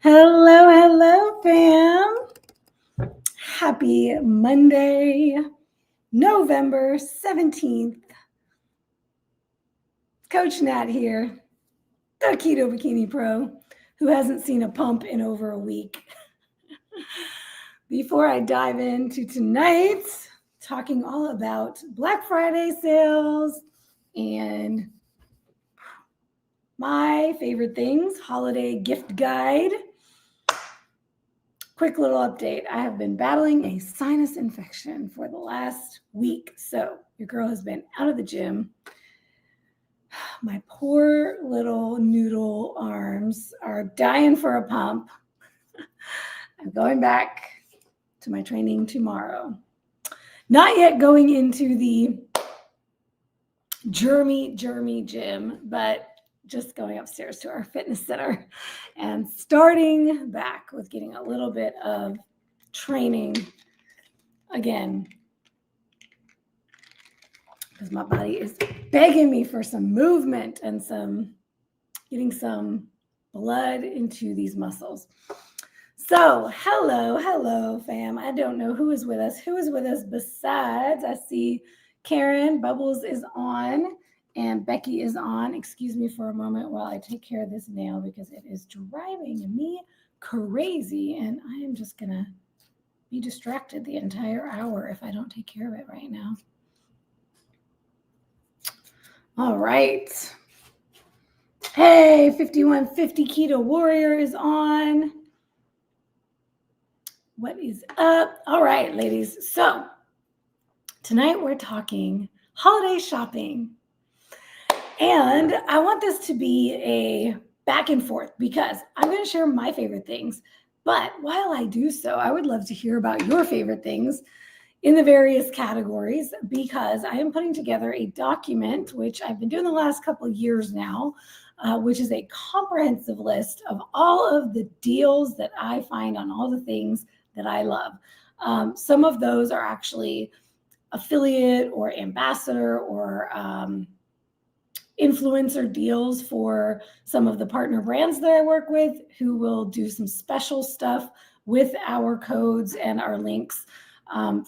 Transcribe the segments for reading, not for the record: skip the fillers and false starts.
Hello, hello, fam. Happy Monday, November 17th. Coach Nat here, the Keto Bikini Pro, who hasn't seen a pump in over a week. Before I dive into tonight, talking all about Black Friday sales and my favorite things, holiday gift guide. Quick little update. I have been battling a sinus infection for the last week. So your girl has been out of the gym. My poor little noodle arms are dying for a pump. I'm going back to my training tomorrow. Not yet going into the germy gym, but just going upstairs to our fitness center and starting back with getting a little bit of training again, because my body is begging me for some movement and getting some blood into these muscles. So hello, fam. I don't know who is with us. Who is with us besides, I see Karen, Bubbles is on, and Becky is on. Excuse me for a moment while I take care of this nail because it is driving me crazy, and I am just going to be distracted the entire hour if I don't take care of it right now. All right. Hey, 5150 Keto Warrior is on. What is up? All right, ladies. So tonight we're talking holiday shopping. And I want this to be a back and forth because I'm going to share my favorite things. But while I do so, I would love to hear about your favorite things in the various categories because I am putting together a document, which I've been doing the last couple of years now, which is a comprehensive list of all of the deals that I find on all the things that I love. Some of those are actually affiliate or ambassador or influencer deals for some of the partner brands that I work with who will do some special stuff with our codes and our links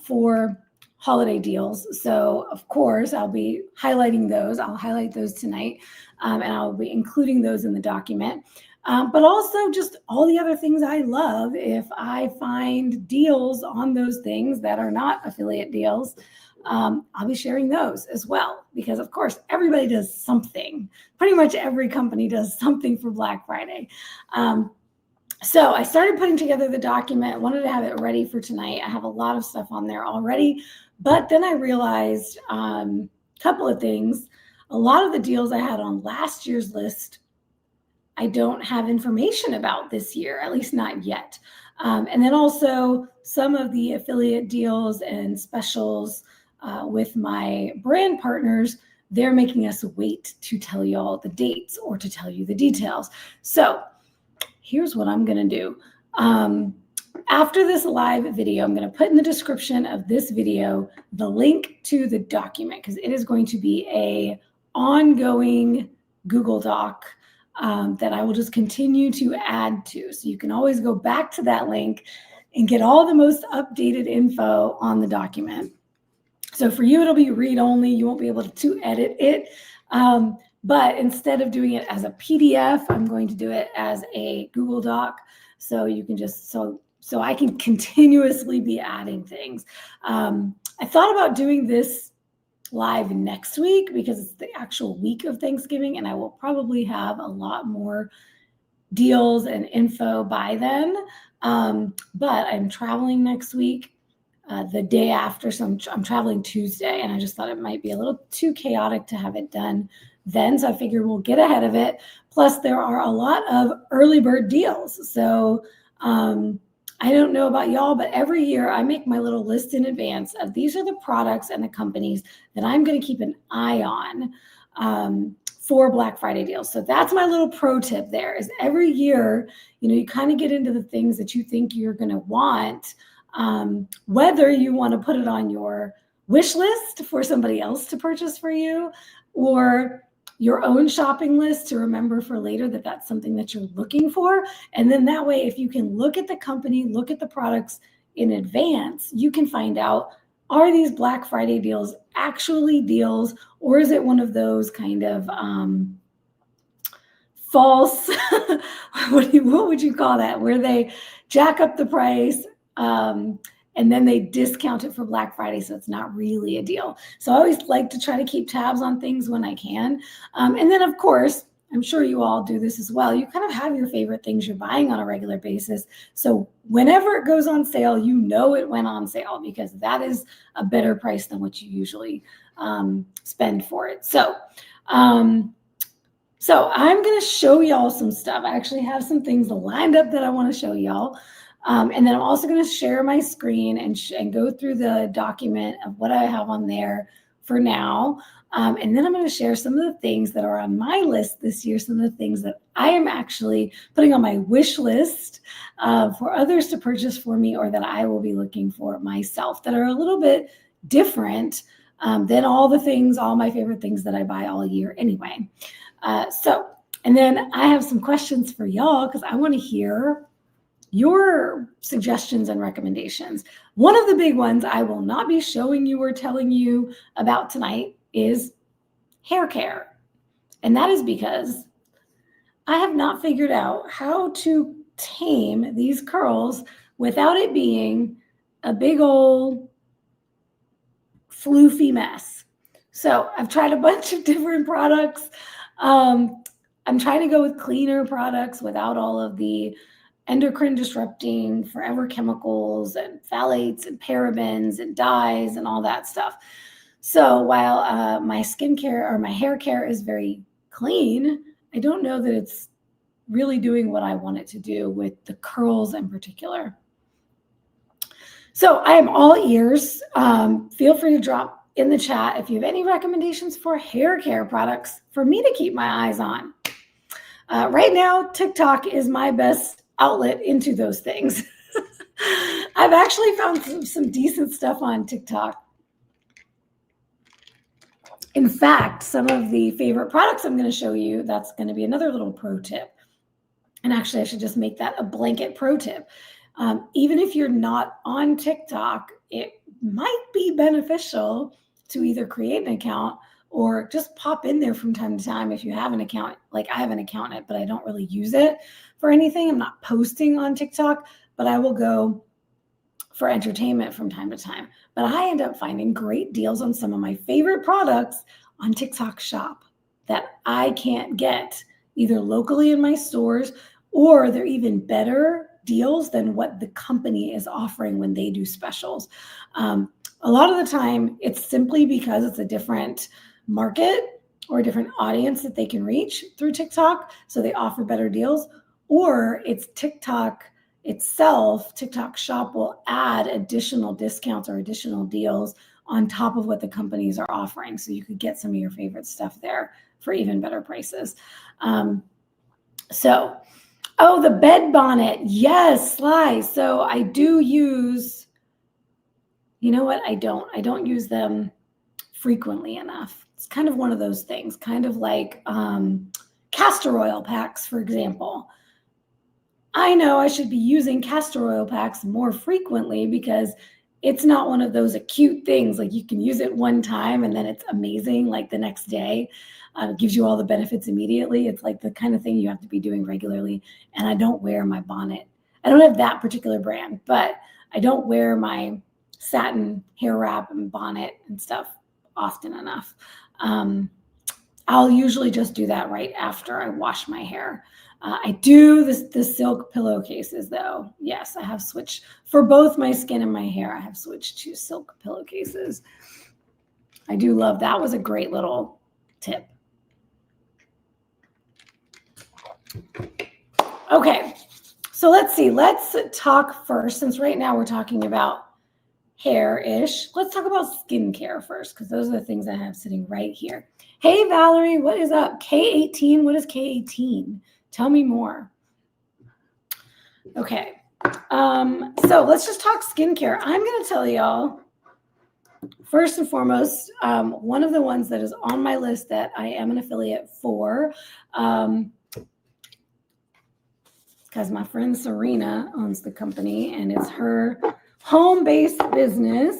for holiday deals. So of course I'll be highlighting those. I'll highlight those tonight and I'll be including those in the document. But also just all the other things I love. If I find deals on those things that are not affiliate deals, I'll be sharing those as well, because of course everybody does something. Pretty much every company does something for Black Friday. So I started putting together the document. I wanted to have it ready for tonight. I have a lot of stuff on there already, but then I realized a couple of things. A lot of the deals I had on last year's list, I don't have information about this year, at least not yet. And then also some of the affiliate deals and specials with my brand partners, they're making us wait to tell you all the dates or to tell you the details. So here's what I'm going to do. After this live video, I'm going to put in the description of this video the link to the document because it is going to be an ongoing Google Doc that I will just continue to add to. So you can always go back to that link and get all the most updated info on the document. So for you, it'll be read only. You won't be able to edit it. But instead of doing it as a PDF, I'm going to do it as a Google Doc. So you can just, so I can continuously be adding things. I thought about doing this live next week because it's the actual week of Thanksgiving and I will probably have a lot more deals and info by then. But I'm traveling next week. The day after, so I'm traveling Tuesday, and I just thought it might be a little too chaotic to have it done then, so I figured we'll get ahead of it. Plus, there are a lot of early bird deals. So I don't know about y'all, but every year I make my little list in advance of these are the products and the companies that I'm going to keep an eye on for Black Friday deals. So that's my little pro tip there is every year, you kind of get into the things that you think you're going to want. Whether you want to put it on your wish list for somebody else to purchase for you, or your own shopping list to remember for later that that's something that you're looking for. And then that way, if you can look at the company, look at the products in advance, you can find out, are these Black Friday deals actually deals, or is it one of those kind of false, what would you call that, where they jack up the price and then they discount it for Black Friday, so it's not really a deal. So I always like to try to keep tabs on things when I can. And then, of course, I'm sure you all do this as well. You kind of have your favorite things you're buying on a regular basis. So whenever it goes on sale, you know it went on sale because that is a better price than what you usually spend for it. So I'm going to show y'all some stuff. I actually have some things lined up that I want to show y'all. And then I'm also going to share my screen and go through the document of what I have on there for now. And then I'm going to share some of the things that are on my list this year, some of the things that I am actually putting on my wish list for others to purchase for me, or that I will be looking for myself, that are a little bit different than all my favorite things that I buy all year anyway. And then I have some questions for y'all because I want to hear your suggestions and recommendations. One of the big ones I will not be showing you or telling you about tonight is hair care. And that is because I have not figured out how to tame these curls without it being a big old floofy mess. So I've tried a bunch of different products. I'm trying to go with cleaner products without all of the endocrine disrupting forever chemicals and phthalates and parabens and dyes and all that stuff. So while my skincare or my hair care is very clean, I don't know that it's really doing what I want it to do with the curls in particular. So I am all ears. Feel free to drop in the chat if you have any recommendations for hair care products for me to keep my eyes on. Right now, TikTok is my best outlet into those things. I've actually found some decent stuff on TikTok. In fact, some of the favorite products I'm going to show you, that's going to be another little pro tip. And actually, I should just make that a blanket pro tip. Even if you're not on TikTok, it might be beneficial to either create an account or just pop in there from time to time if you have an account. Like I have an account in it, but I don't really use it for anything. I'm not posting on TikTok, but I will go for entertainment from time to time. But I end up finding great deals on some of my favorite products on TikTok Shop that I can't get either locally in my stores, or they're even better deals than what the company is offering when they do specials. A lot of the time, it's simply because it's a different market or a different audience that they can reach through TikTok, so they offer better deals, or it's TikTok itself, TikTok Shop will add additional discounts or additional deals on top of what the companies are offering, so you could get some of your favorite stuff there for even better prices. Oh, the bed bonnet. Yes, Sly. So I do use, you know what? I don't use them frequently enough. It's kind of one of those things, kind of like castor oil packs, for example. I know I should be using castor oil packs more frequently because it's not one of those acute things. Like you can use it one time and then it's amazing, like the next day. It gives you all the benefits immediately. It's like the kind of thing you have to be doing regularly. And I don't wear my bonnet. I don't have that particular brand, but I don't wear my satin hair wrap and bonnet and stuff often enough. I'll usually just do that right after I wash my hair. I do the silk pillowcases though. Yes, I have switched for both my skin and my hair. I have switched to silk pillowcases. I do love that. Was a great little tip. Okay, so let's see. Let's talk first, since right now we're talking about hair-ish. Let's talk about skincare first, because those are the things I have sitting right here. Hey, Valerie, what is up? K18, what is K18? Tell me more. Okay, so let's just talk skincare. I'm going to tell y'all first and foremost, one of the ones that is on my list that I am an affiliate for, because my friend Serena owns the company and it's her home-based business.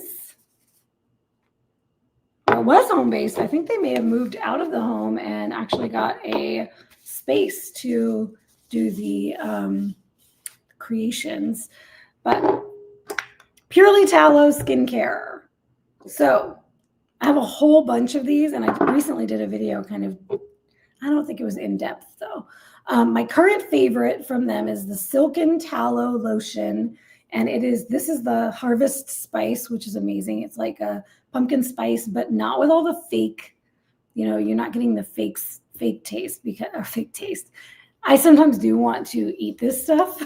Well, it was home-based. I think they may have moved out of the home and actually got a space to do the creations. But Purely Tallow Skincare. So I have a whole bunch of these, and I recently did a video kind of, I don't think it was in depth though. My current favorite from them is the Silken Tallow Lotion. And this is the Harvest Spice, which is amazing. It's like a pumpkin spice, but not with all the fake, you're not getting the fake taste fake taste. I sometimes do want to eat this stuff,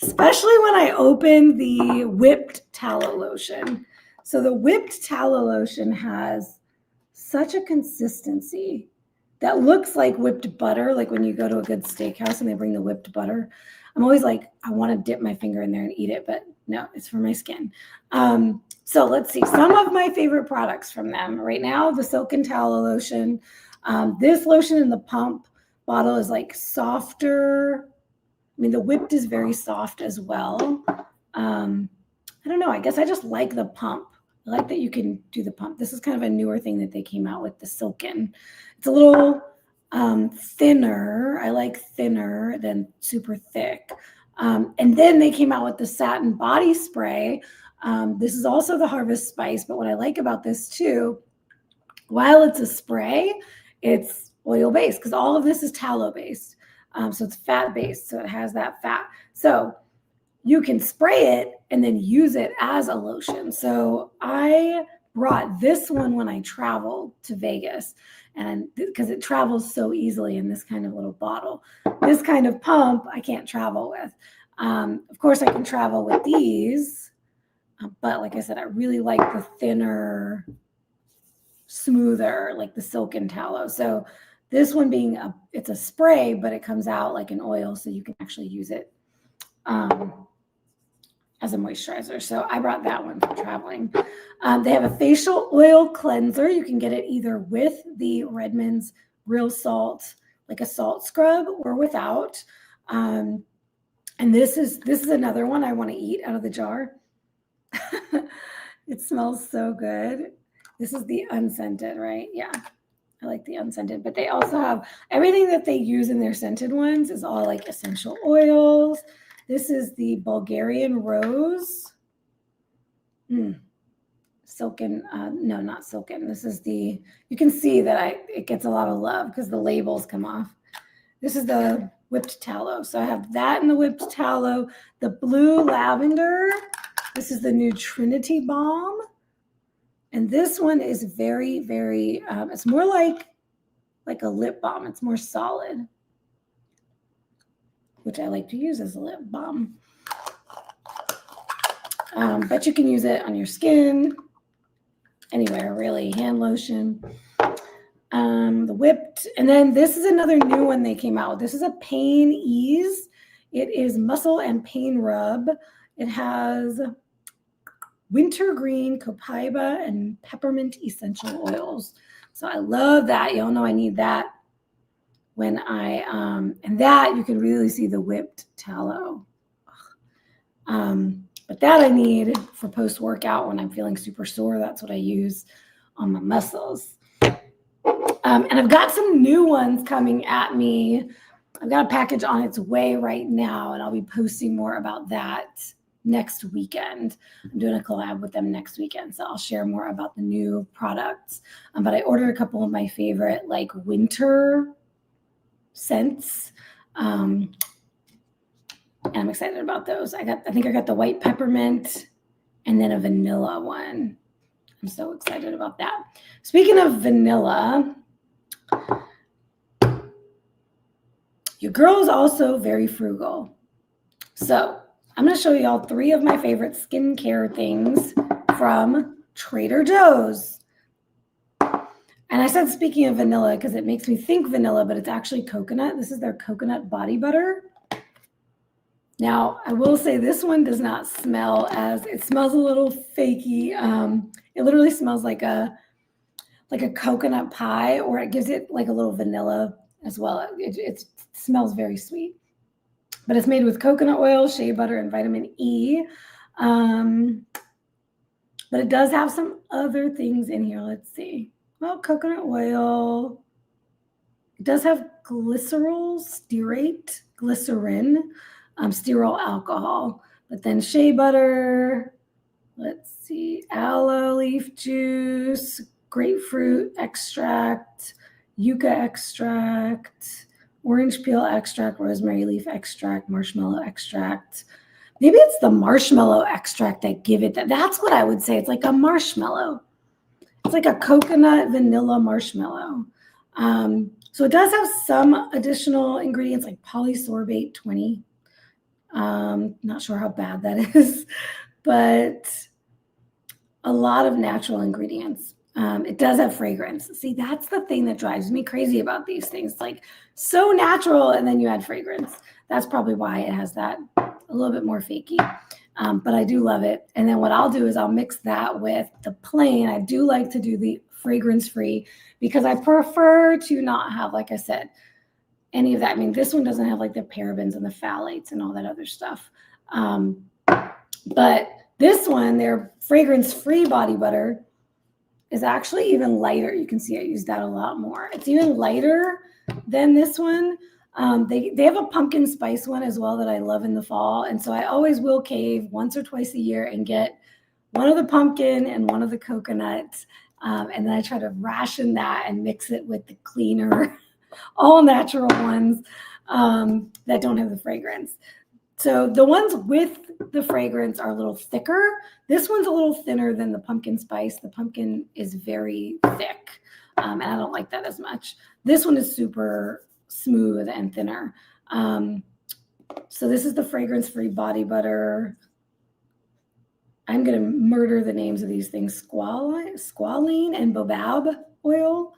especially when I open the whipped tallow lotion. So the whipped tallow lotion has such a consistency that looks like whipped butter, like when you go to a good steakhouse and they bring the whipped butter. I'm always like, I want to dip my finger in there and eat it, but no, it's for my skin. So let's see some of my favorite products from them right now. The Silken Tallow Lotion. This lotion in the pump bottle is like softer. I mean, the whipped is very soft as well. I don't know. I guess I just like the pump. I like that you can do the pump. This is kind of a newer thing that they came out with, the Silken. It's a little thinner. I like thinner than super thick. And then they came out with the Satin Body Spray. This is also the Harvest Spice, but what I like about this too, while it's a spray, it's oil-based because all of this is tallow-based. So it's fat-based, so it has that fat. So you can spray it and then use it as a lotion. So I brought this one when I traveled to Vegas, and because it travels so easily in this kind of little bottle. This kind of pump I can't travel with. Of course, I can travel with these, but like I said, I really like the thinner, smoother, like the Silken Tallow. So this one being it's a spray, but it comes out like an oil, so you can actually use it as a moisturizer. So I brought that one for traveling. They have a facial oil cleanser. You can get it either with the Redmond's Real Salt, like a salt scrub, or without. And this is another one I want to eat out of the jar. It smells so good. This is the unscented, right? Yeah. I like the unscented, but they also have everything that they use in their scented ones is all like essential oils. This is the Bulgarian Rose. Silken, no, not Silken. This is you can see that it gets a lot of love because the labels come off. This is the whipped tallow. So I have that in the whipped tallow. The blue lavender. This is the new Trinity Balm. And this one is very, very, it's more like a lip balm. It's more solid, which I like to use as a lip balm. But you can use it on your skin, anywhere really, hand lotion. The whipped, and then this is another new one they came out with. This is a Pain Ease. It is muscle and pain rub. It has wintergreen, copaiba, and peppermint essential oils. So I love that. Y'all know I need that when and that you can really see the whipped tallow. But that I need for post-workout when I'm feeling super sore. That's what I use on my muscles. And I've got some new ones coming at me. I've got a package on its way right now, and I'll be posting more about that next weekend. I'm doing a collab with them next weekend, so I'll share more about the new products. But I ordered a couple of my favorite like winter scents. And I'm excited about those. I think I got the white peppermint and then a vanilla one. I'm so excited about that. Speaking of vanilla, your girl is also very frugal. So I'm going to show you all 3 of my favorite skincare things from Trader Joe's. And I said speaking of vanilla because it makes me think vanilla, but it's actually coconut. This is their coconut body butter. Now, I will say this one does not smell as, it smells a little fakey. It literally smells like a coconut pie, or it gives it like a little vanilla as well. It smells very sweet. But it's made with coconut oil, shea butter, and vitamin E. But it does have some other things in here. Let's see. Well, coconut oil. It does have glycerol, stearate, glycerin, sterol alcohol. But then shea butter, let's see, aloe leaf juice, grapefruit extract, yucca extract, orange peel extract, rosemary leaf extract, marshmallow extract. Maybe it's the marshmallow extract that give it that. That's what I would say. It's like a marshmallow. It's like a coconut vanilla marshmallow. So it does have some additional ingredients like polysorbate 20. Not sure how bad that is, but a lot of natural ingredients. It does have fragrance. See, that's the thing that drives me crazy about these things. It's like so natural, and then you add fragrance. That's probably why it has that a little bit more fakey. But I do love it. And then what I'll do is I'll mix that with the plain. I do like to do the fragrance-free because I prefer to not have, like I said, any of that. I mean, this one doesn't have like the parabens and the phthalates and all that other stuff. But this one, their fragrance-free body butter, is actually even lighter. You can see I use that a lot more. It's even lighter than this one. They have a pumpkin spice one as well that I love in the fall. And so I always will cave once or twice a year and get one of the pumpkin and one of the coconut. And then I try to ration that and mix it with the cleaner, all natural ones that don't have the fragrance. So the ones with the fragrance are a little thicker. This one's a little thinner than the pumpkin spice. The pumpkin is very thick, and I don't like that as much. This one is super smooth and thinner. So this is the fragrance-free body butter. I'm going to murder the names of these things. Squalene and baobab oil.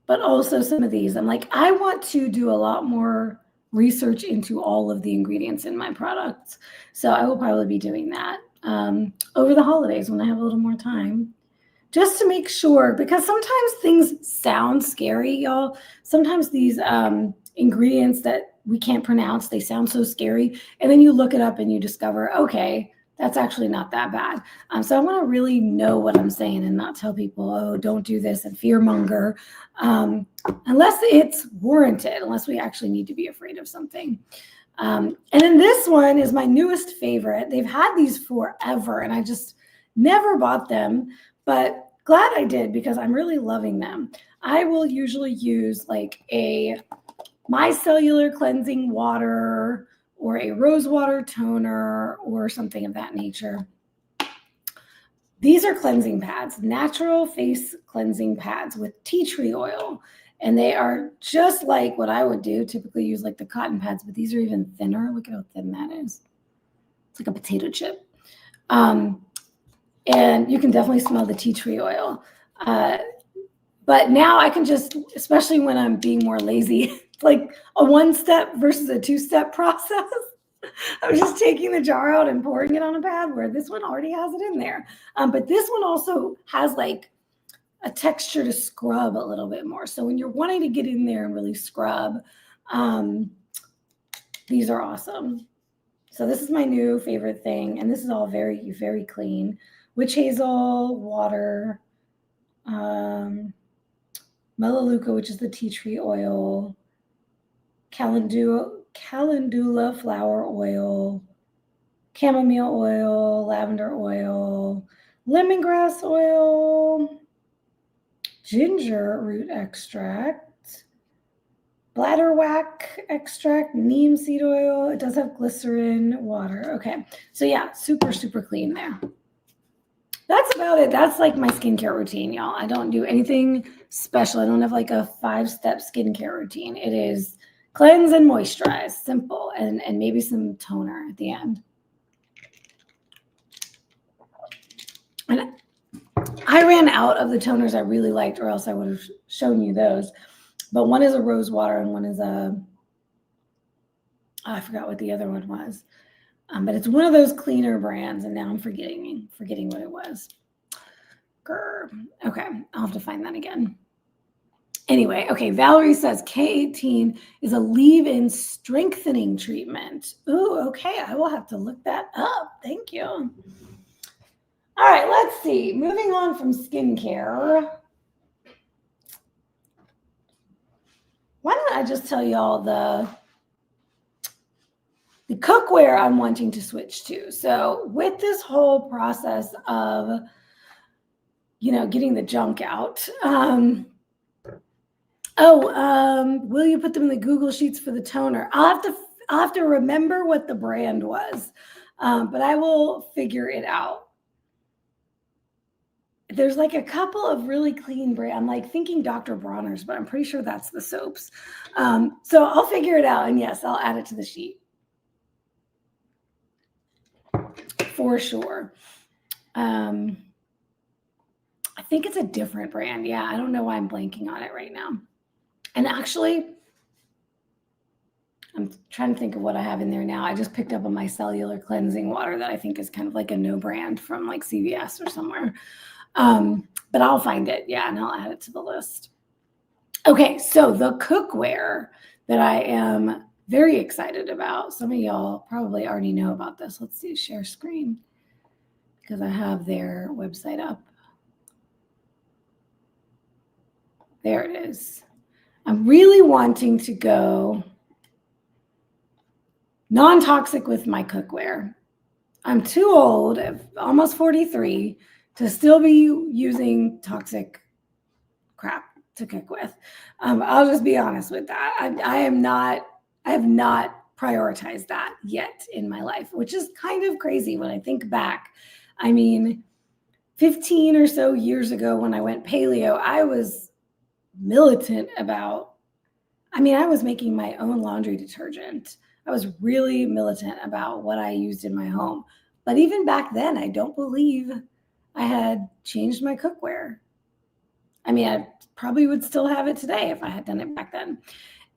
But also some of these, I'm like, I want to do a lot more research into all of the ingredients in my products. So I will probably be doing that over the holidays when I have a little more time, just to make sure, because sometimes things sound scary, y'all. Sometimes these ingredients that we can't pronounce, they sound so scary. And then you look it up and you discover, okay, that's actually not that bad. So I want to really know what I'm saying and not tell people, oh, don't do this and fear monger, unless it's warranted, unless we actually need to be afraid of something. And then this one is my newest favorite. They've had these forever and I just never bought them, but glad I did because I'm really loving them. I will usually use like a micellar cleansing water or a rose water toner or something of that nature. These are cleansing pads, natural face cleansing pads with tea tree oil. And they are just like what I would do, typically use like the cotton pads, but these are even thinner. Look at how thin that is. It's like a potato chip. And you can definitely smell the tea tree oil. But now I can just, especially when I'm being more lazy, like a one-step versus a two-step process. I'm just taking the jar out and pouring it on a pad where this one already has it in there. But this one also has like a texture to scrub a little bit more. So when you're wanting to get in there and really scrub, these are awesome. So this is my new favorite thing. And this is all very, very clean. Witch hazel, water, melaleuca, which is the tea tree oil, calendula flower oil, chamomile oil, lavender oil, lemongrass oil, ginger root extract, bladderwhack extract, neem seed oil. It does have glycerin, water. Okay, so yeah, super, super clean there. That's about it. That's like my skincare routine, y'all. I don't do anything special. I don't have like a 5-step skincare routine. It is cleanse and moisturize, simple, and maybe some toner at the end. And I ran out of the toners I really liked, or else I would have shown you those. but one is a rose water and one is a, I forgot what the other one was. But it's one of those cleaner brands, and now I'm forgetting what it was. Grr. Okay, I'll have to find that again. Anyway, okay, Valerie says K18 is a leave-in strengthening treatment. Ooh, okay, I will have to look that up. Thank you. All right, let's see. Moving on from skincare. Why don't I just tell y'all the cookware I'm wanting to switch to. So with this whole process of, getting the junk out, will you put them in the Google Sheets for the toner? I'll have to remember what the brand was, but I will figure it out. There's like a couple of really clean brands. I'm like thinking Dr. Bronner's, but I'm pretty sure that's the soaps. So I'll figure it out, and yes, I'll add it to the sheet. For sure. I think it's a different brand. Yeah, I don't know why I'm blanking on it right now. And actually, I'm trying to think of what I have in there now. I just picked up on my cellular cleansing water that I think is kind of like a no brand from like CVS or somewhere. But I'll find it. Yeah, and I'll add it to the list. Okay, so the cookware that I am very excited about. Some of y'all probably already know about this. Let's see, share screen, because I have their website up. There it is. I'm really wanting to go non-toxic with my cookware. I'm too old, almost 43, to still be using toxic crap to cook with. I'll just be honest with that. I have not prioritized that yet in my life, which is kind of crazy when I think back. I mean, 15 or so years ago when I went paleo, I was militant about, I was making my own laundry detergent. I was really militant about what I used in my home. But even back then, I don't believe I had changed my cookware. I probably would still have it today if I had done it back then.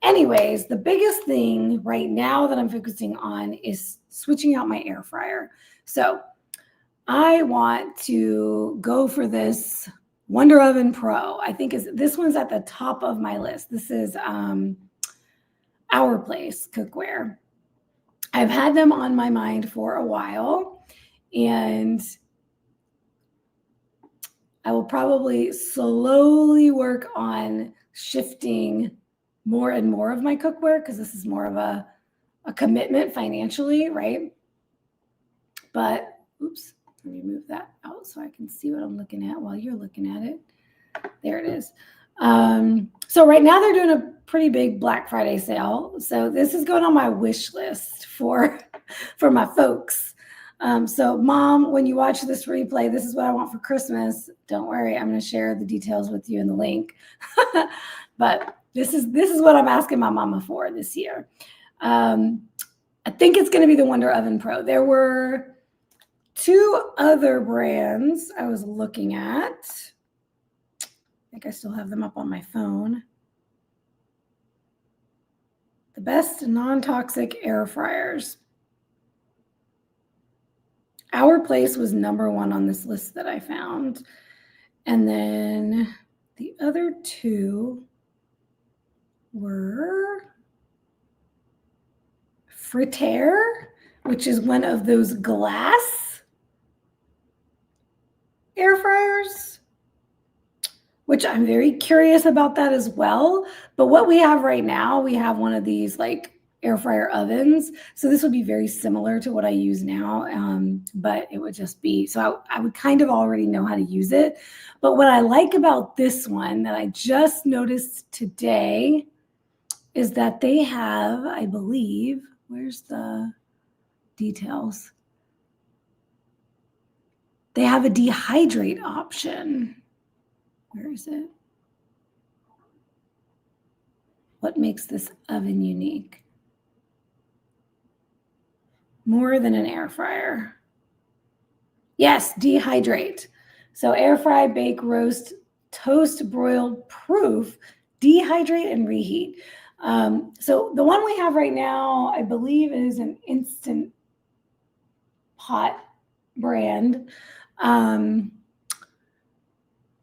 Anyways, the biggest thing right now that I'm focusing on is switching out my air fryer. So I want to go for this Wonder Oven Pro. I think this one's at the top of my list. This is Our Place cookware. I've had them on my mind for a while, and I will probably slowly work on shifting more and more of my cookware, because this is more of a commitment financially, right? But, oops, let me move that out so I can see what I'm looking at while you're looking at it. There it is. So right now they're doing a pretty big Black Friday sale. So this is going on my wish list for my folks. So Mom, when you watch this replay, this is what I want for Christmas. Don't worry, I'm going to share the details with you in the link. But this is what I'm asking my mama for this year. I think it's going to be the Wonder Oven Pro. There were 2 other brands I was looking at. I think I still have them up on my phone. The best non-toxic air fryers. Our Place was #1 on this list that I found. And then the other 2 were Fritaire, which is one of those glass air fryers, which I'm very curious about that as well. But what we have right now, we have one of these like air fryer ovens. So this would be very similar to what I use now, but it would just be, so I would kind of already know how to use it. But what I like about this one that I just noticed today is that they have, I believe, where's the details? They have a dehydrate option. Where is it? What makes this oven unique? More than an air fryer. Yes, dehydrate. So air fry, bake, roast, toast, broil, proof, dehydrate and reheat. So the one we have right now, I believe, is an Instant Pot brand. And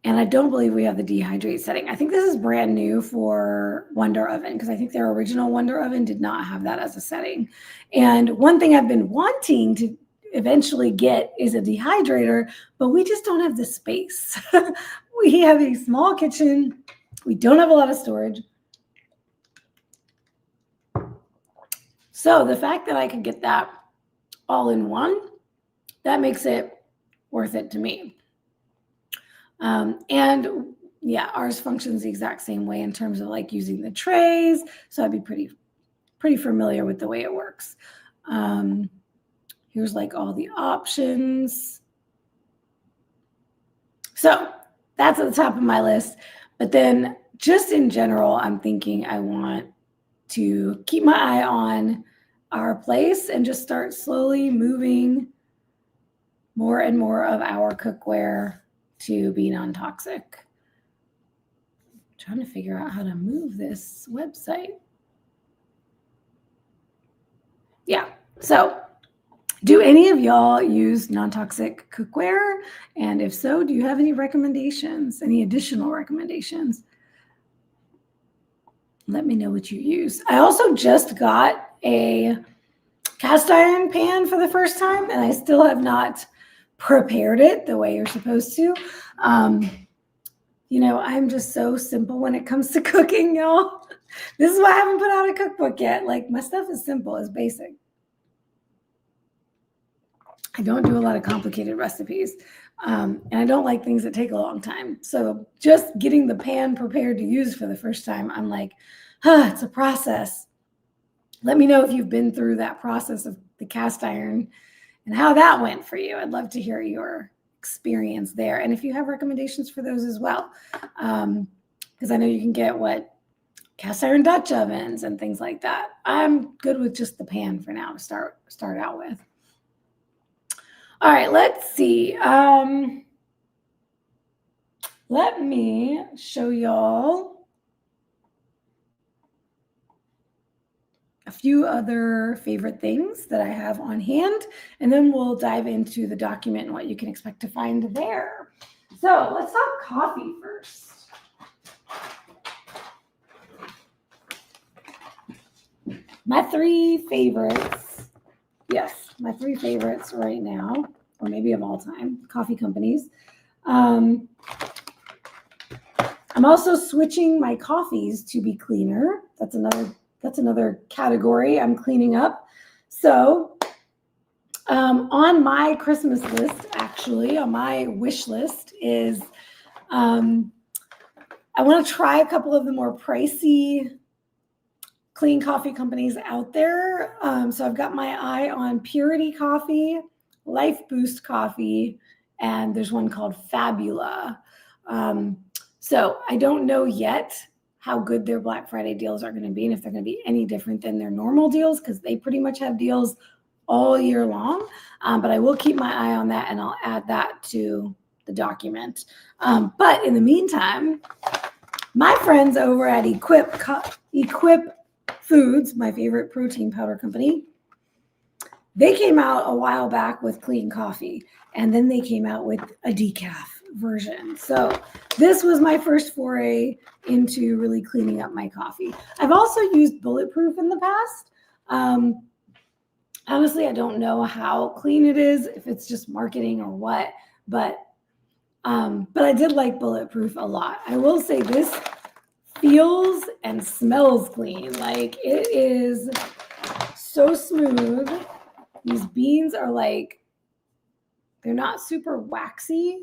I don't believe we have the dehydrate setting. I think this is brand new for Wonder Oven because I think their original Wonder Oven did not have that as a setting. And one thing I've been wanting to eventually get is a dehydrator, but we just don't have the space. We have a small kitchen. We don't have a lot of storage. So the fact that I could get that all in one, that makes it worth it to me. And yeah, ours functions the exact same way in terms of like using the trays. So I'd be pretty familiar with the way it works. Here's like all the options. So that's at the top of my list. But then just in general, I'm thinking I want to keep my eye on our place and just start slowly moving more and more of our cookware to be non-toxic. Trying to figure out how to move this website. Yeah, so do any of y'all use non-toxic cookware? And if so, do you have any recommendations, any additional recommendations? Let me know what you use. I also just got a cast iron pan for the first time, and I still have not prepared it the way you're supposed to. You know, I'm just so simple when it comes to cooking, y'all. This is why I haven't put out a cookbook yet. Like, my stuff is simple, it's basic. I don't do a lot of complicated recipes, and I don't like things that take a long time. So just getting the pan prepared to use for the first time, I'm like, it's a process. Let me know if you've been through that process of the cast iron and how that went for you. I'd love to hear your experience there. And if you have recommendations for those as well, because I know you can get cast iron Dutch ovens and things like that. I'm good with just the pan for now to start out with. All right, let's see. Let me show y'all a few other favorite things that I have on hand, and then we'll dive into the document and what you can expect to find there. So let's talk coffee first. My three favorites, yes, my three favorites right now, or maybe of all time, coffee companies. I'm also switching my coffees to be cleaner. That's another category I'm cleaning up. So on my Christmas list, actually, on my wish list is I want to try a couple of the more pricey clean coffee companies out there. So I've got my eye on Purity Coffee, Life Boost Coffee, and there's one called Fabula. So I don't know yet how good their Black Friday deals are going to be and if they're going to be any different than their normal deals, because they pretty much have deals all year long. But I will keep my eye on that, and I'll add that to the document. But in the meantime, my friends over at Equip Foods, my favorite protein powder company, they came out a while back with clean coffee, and then they came out with a decaf version. So this was my first foray into really cleaning up my coffee. I've also used Bulletproof in the past. Honestly, I don't know how clean it is, if it's just marketing or what, but I did like Bulletproof a lot. I will say this feels and smells clean. Like, it is so smooth. These beans are like, they're not super waxy.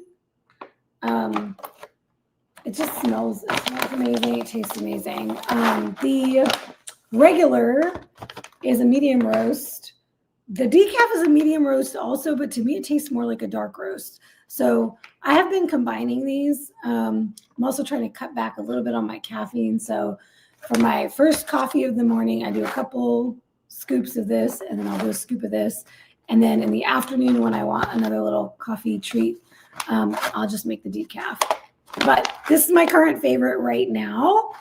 It just smells amazing. It tastes amazing. The regular is a medium roast. The decaf is a medium roast also, but to me it tastes more like a dark roast. So I have been combining these. I'm also trying to cut back a little bit on my caffeine. So for my first coffee of the morning, I do a couple scoops of this, and then I'll do a scoop of this. And then in the afternoon, when I want another little coffee treat, I'll just make the decaf. But this is my current favorite right now.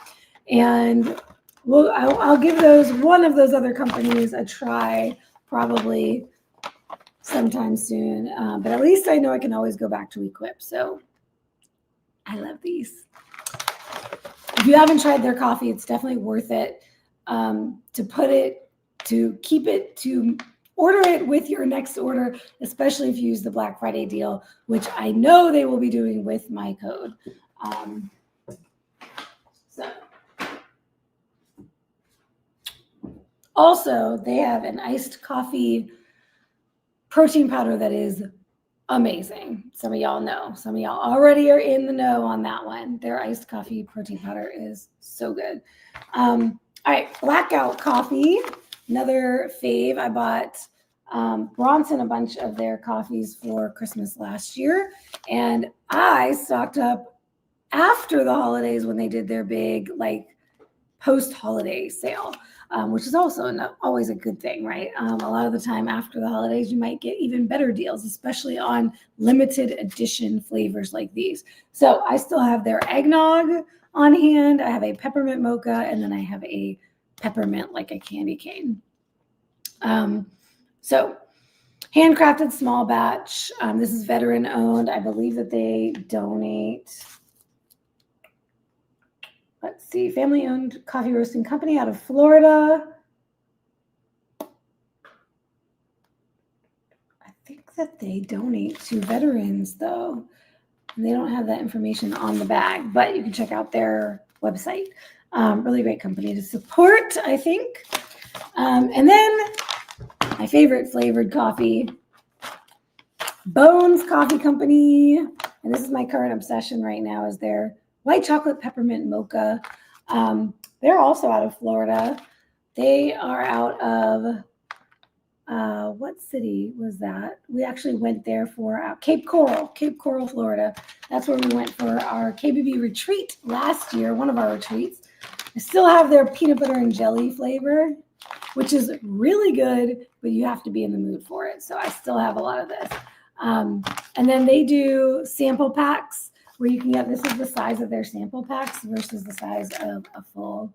And I'll give one of those other companies a try probably sometime soon. But at least I know I can always go back to Equip. So I love these. If you haven't tried their coffee, it's definitely worth it to keep it, to order it with your next order, especially if you use the Black Friday deal, which I know they will be doing with my code. Also, they have an iced coffee protein powder that is amazing. Some of y'all know. Some of y'all already are in the know on that one. Their iced coffee protein powder is so good. All right, Blackout Coffee, another fave. I bought Bronson a bunch of their coffees for Christmas last year, and I stocked up after the holidays when they did their big post-holiday sale, which is also always a good thing, right? A lot of the time after the holidays, you might get even better deals, especially on limited edition flavors like these. So I still have their eggnog on hand. I have a peppermint mocha, and then I have a peppermint, like a candy cane. So handcrafted small batch. This is veteran owned. I believe that they donate. Let's see, family owned coffee roasting company out of Florida. I think that they donate to veterans though. And they don't have that information on the bag, but you can check out their website. Really great company to support, I think. And then my favorite flavored coffee, Bones Coffee Company. And this is my current obsession right now, is their white chocolate peppermint mocha. They're also out of Florida. They are out of, what city was that? We actually went there for Cape Coral, Florida. That's where we went for our KBB retreat last year, one of our retreats. I still have their peanut butter and jelly flavor, which is really good, but you have to be in the mood for it. So I still have a lot of this. And then they do sample packs where you can get, this is the size of their sample packs versus the size of a full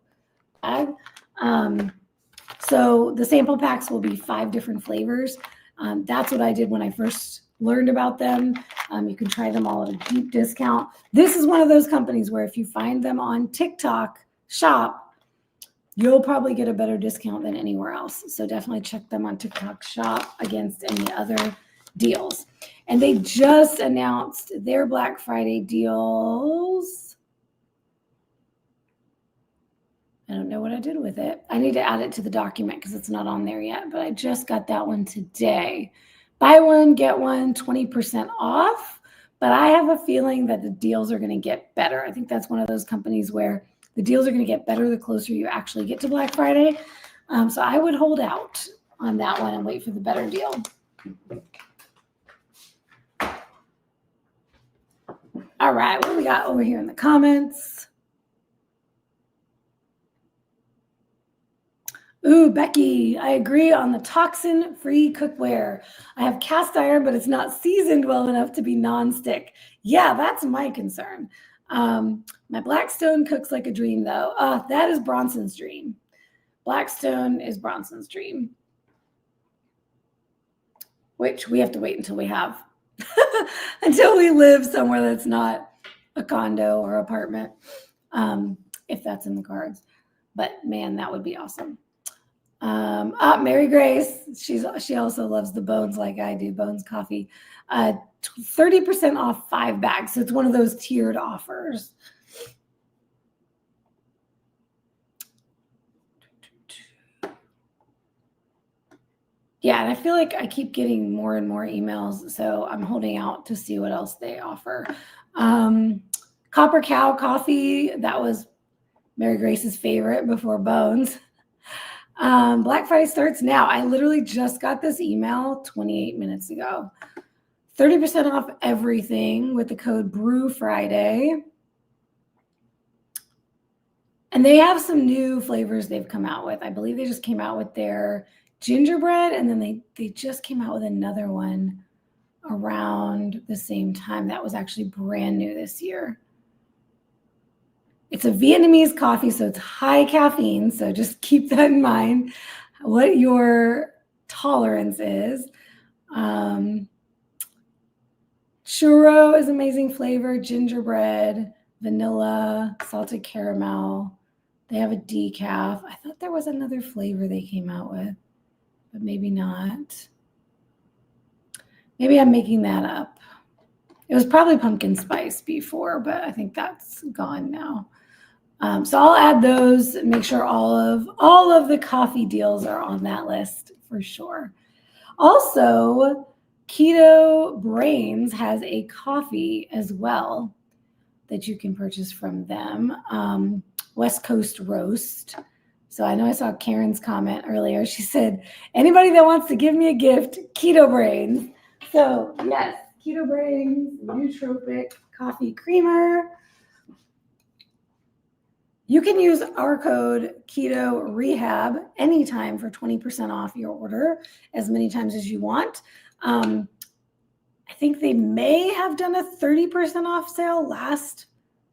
bag. So the sample packs will be 5 different flavors. That's what I did when I first learned about them. You can try them all at a deep discount. This is one of those companies where if you find them on TikTok Shop, you'll probably get a better discount than anywhere else. So definitely check them on TikTok Shop against any other deals. And they just announced their Black Friday deals. I don't know what I did with it. I need to add it to the document because it's not on there yet, but I just got that one today. Buy one, get one, 20% off. But I have a feeling that the deals are going to get better. I think that's one of those companies where the deals are going to get better the closer you actually get to Black Friday. So I would hold out on that one and wait for the better deal. All right, what do we got over here in the comments? Ooh, Becky, I agree on the toxin-free cookware. I have cast iron, but it's not seasoned well enough to be nonstick. Yeah, that's my concern. My Blackstone cooks like a dream, though. That is Bronson's dream. Blackstone is Bronson's dream, which we have to wait until we have, until we live somewhere that's not a condo or apartment, if that's in the cards. But man, that would be awesome. Mary Grace, she also loves the Bones like I do, Bones Coffee. 30% off 5 bags. So it's one of those tiered offers. Yeah, and I feel like I keep getting more and more emails, so I'm holding out to see what else they offer. Copper Cow Coffee, that was Mary Grace's favorite before Bones. Black Friday starts now. I literally just got this email 28 minutes ago. 30% off everything with the code BREWFRIDAY. And they have some new flavors they've come out with. I believe they just came out with their gingerbread, and then they just came out with another one around the same time. That was actually brand new this year. It's a Vietnamese coffee, so it's high caffeine. So just keep that in mind, what your tolerance is. Churro is amazing flavor, gingerbread, vanilla, salted caramel. They have a decaf. I thought there was another flavor they came out with, but maybe not. Maybe I'm making that up. It was probably pumpkin spice before, but I think that's gone now. So I'll add those and make sure all of the coffee deals are on that list for sure. Also, Keto Brainz has a coffee as well that you can purchase from them. West Coast Roast. So I know I saw Karen's comment earlier. She said, anybody that wants to give me a gift, Keto Brainz. So yes, Keto Brainz, Nootropic coffee creamer. You can use our code ketorehab anytime for 20% off your order, as many times as you want. I think they may have done a 30% off sale last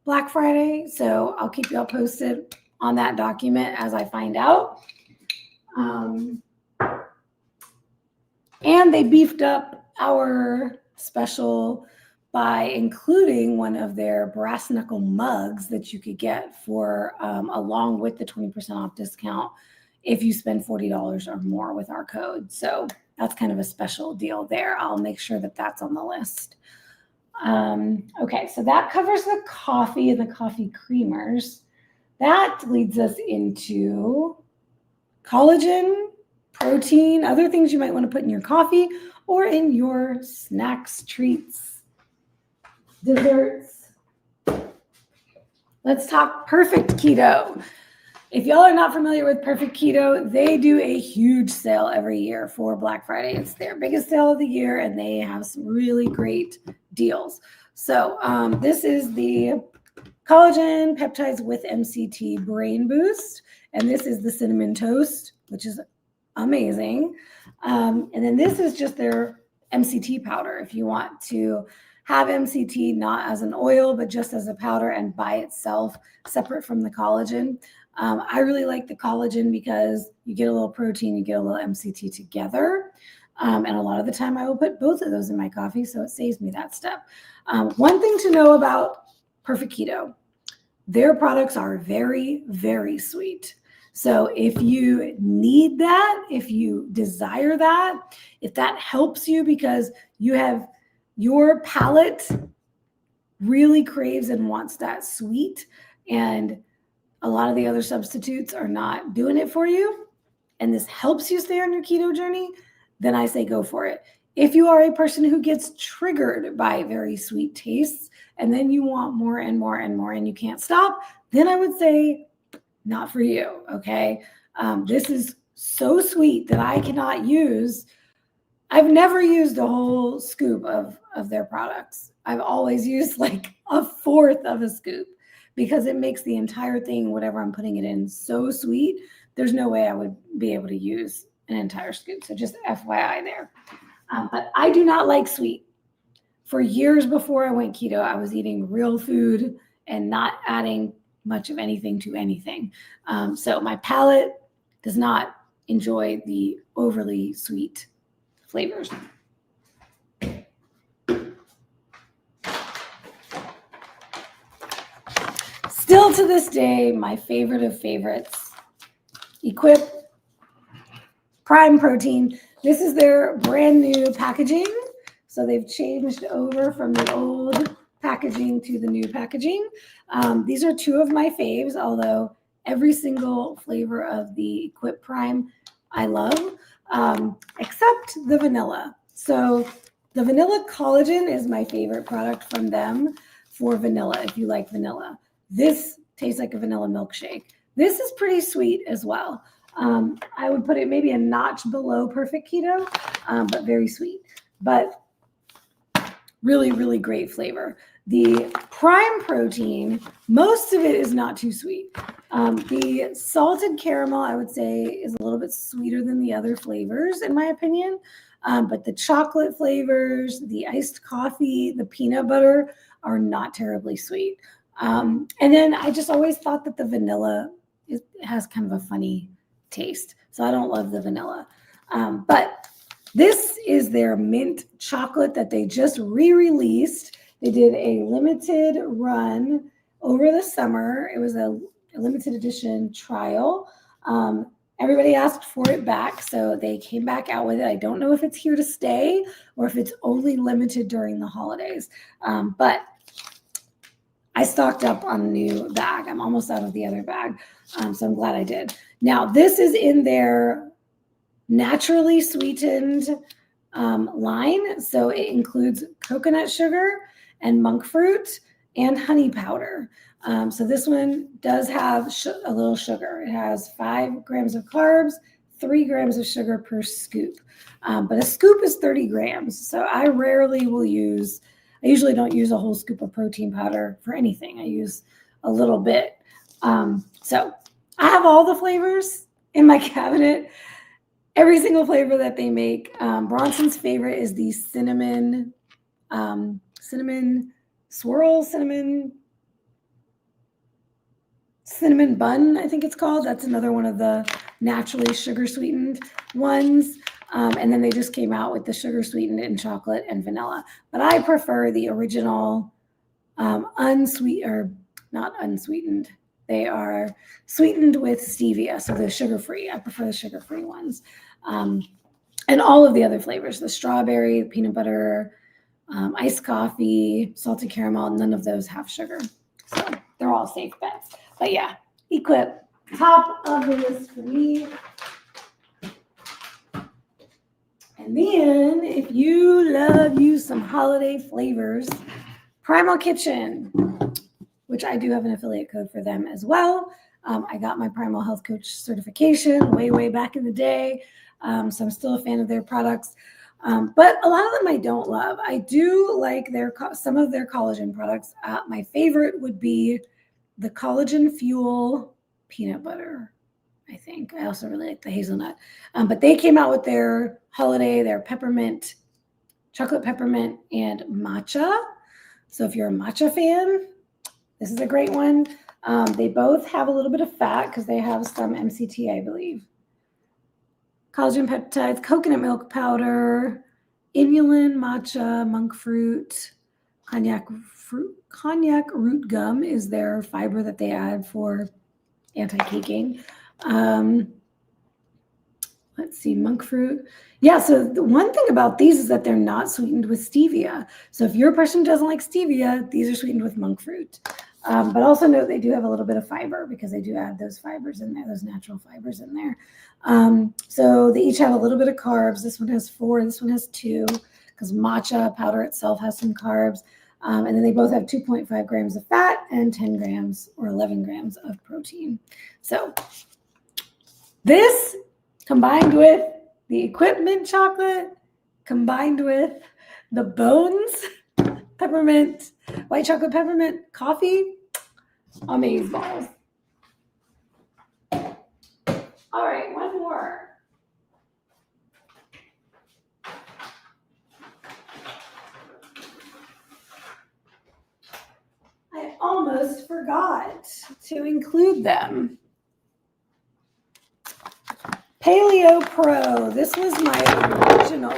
Black Friday, so I'll keep you all posted on that document as I find out. And they beefed up our special by including one of their brass knuckle mugs that you could get for along with the 20% off discount if you spend $40 or more with our code. So that's kind of a special deal there. I'll make sure that that's on the list. Okay, so that covers the coffee and the coffee creamers. That leads us into collagen, protein, other things you might want to put in your coffee or in your snacks, treats, desserts. Let's talk Perfect Keto. If y'all are not familiar with Perfect Keto, they do a huge sale every year for Black Friday. It's their biggest sale of the year, and they have some really great deals. So this is the collagen peptides with MCT brain boost, and this is the cinnamon toast, which is amazing. And then this is just their MCT powder if you want to have MCT not as an oil, but just as a powder and by itself, separate from the collagen. I really like the collagen because you get a little protein, you get a little MCT together. And a lot of the time I will put both of those in my coffee, so it saves me that step. One thing to know about Perfect Keto, their products are very, very sweet. So if you need that, if you desire that, if that helps you because you have your palate really craves and wants that sweet, and a lot of the other substitutes are not doing it for you, and this helps you stay on your keto journey, then I say go for it. If you are a person who gets triggered by very sweet tastes, and then you want more and more and more, and you can't stop, then I would say not for you, okay? This is so sweet that I cannot use. I've never used a whole scoop of their products. I've always used like a fourth of a scoop because it makes the entire thing, whatever I'm putting it in, so sweet. There's no way I would be able to use an entire scoop. So just FYI there. But I do not like sweet. For years before I went keto, I was eating real food and not adding much of anything to anything. So my palate does not enjoy the overly sweet flavors. Still to this day, my favorite of favorites, Equip Prime Protein. This is their brand new packaging. So they've changed over from the old packaging to the new packaging. These are two of my faves, although every single flavor of the Equip Prime I love, except the vanilla. So the vanilla collagen is my favorite product from them for vanilla, if you like vanilla. This tastes like a vanilla milkshake. This is pretty sweet as well. I would put it maybe a notch below Perfect Keto, but very sweet. But really, really great flavor. The Prime Protein, most of it is not too sweet. The salted caramel, I would say, is a little bit sweeter than the other flavors, in my opinion. But the chocolate flavors, the iced coffee, the peanut butter are not terribly sweet. And then I just always thought that the vanilla has kind of a funny taste. So I don't love the vanilla. But this is their mint chocolate that they just re-released. They did a limited run over the summer. It was a limited edition trial. Everybody asked for it back, so they came back out with it. I don't know if it's here to stay or if it's only limited during the holidays. But I stocked up on a new bag. I'm almost out of the other bag, so I'm glad I did. Now, this is in their naturally sweetened line. So it includes coconut sugar and monk fruit and honey powder. So this one does have a little sugar. It has 5 grams of carbs, 3 grams of sugar per scoop. But a scoop is 30 grams. So I rarely will use, I usually don't use a whole scoop of protein powder for anything. I use a little bit. So I have all the flavors in my cabinet. Every single flavor that they make. Bronson's favorite is the cinnamon swirl, cinnamon bun, I think it's called. That's another one of the naturally sugar sweetened ones. And then they just came out with the sugar sweetened in chocolate and vanilla. But I prefer the original not unsweetened. They are sweetened with stevia, so they're sugar-free. I prefer the sugar-free ones. And all of the other flavors, the strawberry, peanut butter, iced coffee, salted caramel, none of those have sugar. So they're all safe bets. But yeah, Equip, top of the list for me. And then if you love some holiday flavors, Primal Kitchen, which I do have an affiliate code for them as well. I got my Primal Health Coach certification way back in the day. So I'm still a fan of their products. But a lot of them I don't love. I do like some of their collagen products. My favorite would be the Collagen Fuel peanut butter, I think. I also really like the hazelnut. But they came out with their holiday, their peppermint, chocolate peppermint, and matcha. So if you're a matcha fan, this is a great one. They both have a little bit of fat because they have some MCT, I believe. Collagen peptides, coconut milk powder, inulin, matcha, monk fruit, cognac root gum is their fiber that they add for anti-caking. Let's see, monk fruit. Yeah, so the one thing about these is that they're not sweetened with stevia. So if you're a person who doesn't like stevia, these are sweetened with monk fruit. But also note they do have a little bit of fiber because they do add those fibers in there, those natural fibers in there. So they each have a little bit of carbs. This one has 4, this one has 2, because matcha powder itself has some carbs. And then they both have 2.5 grams of fat and 10 grams or 11 grams of protein. So this combined with the equipment chocolate, combined with the Bones peppermint, white chocolate peppermint coffee, amazeballs. All right, one more. I almost forgot to include them. Paleo Pro. This was my original.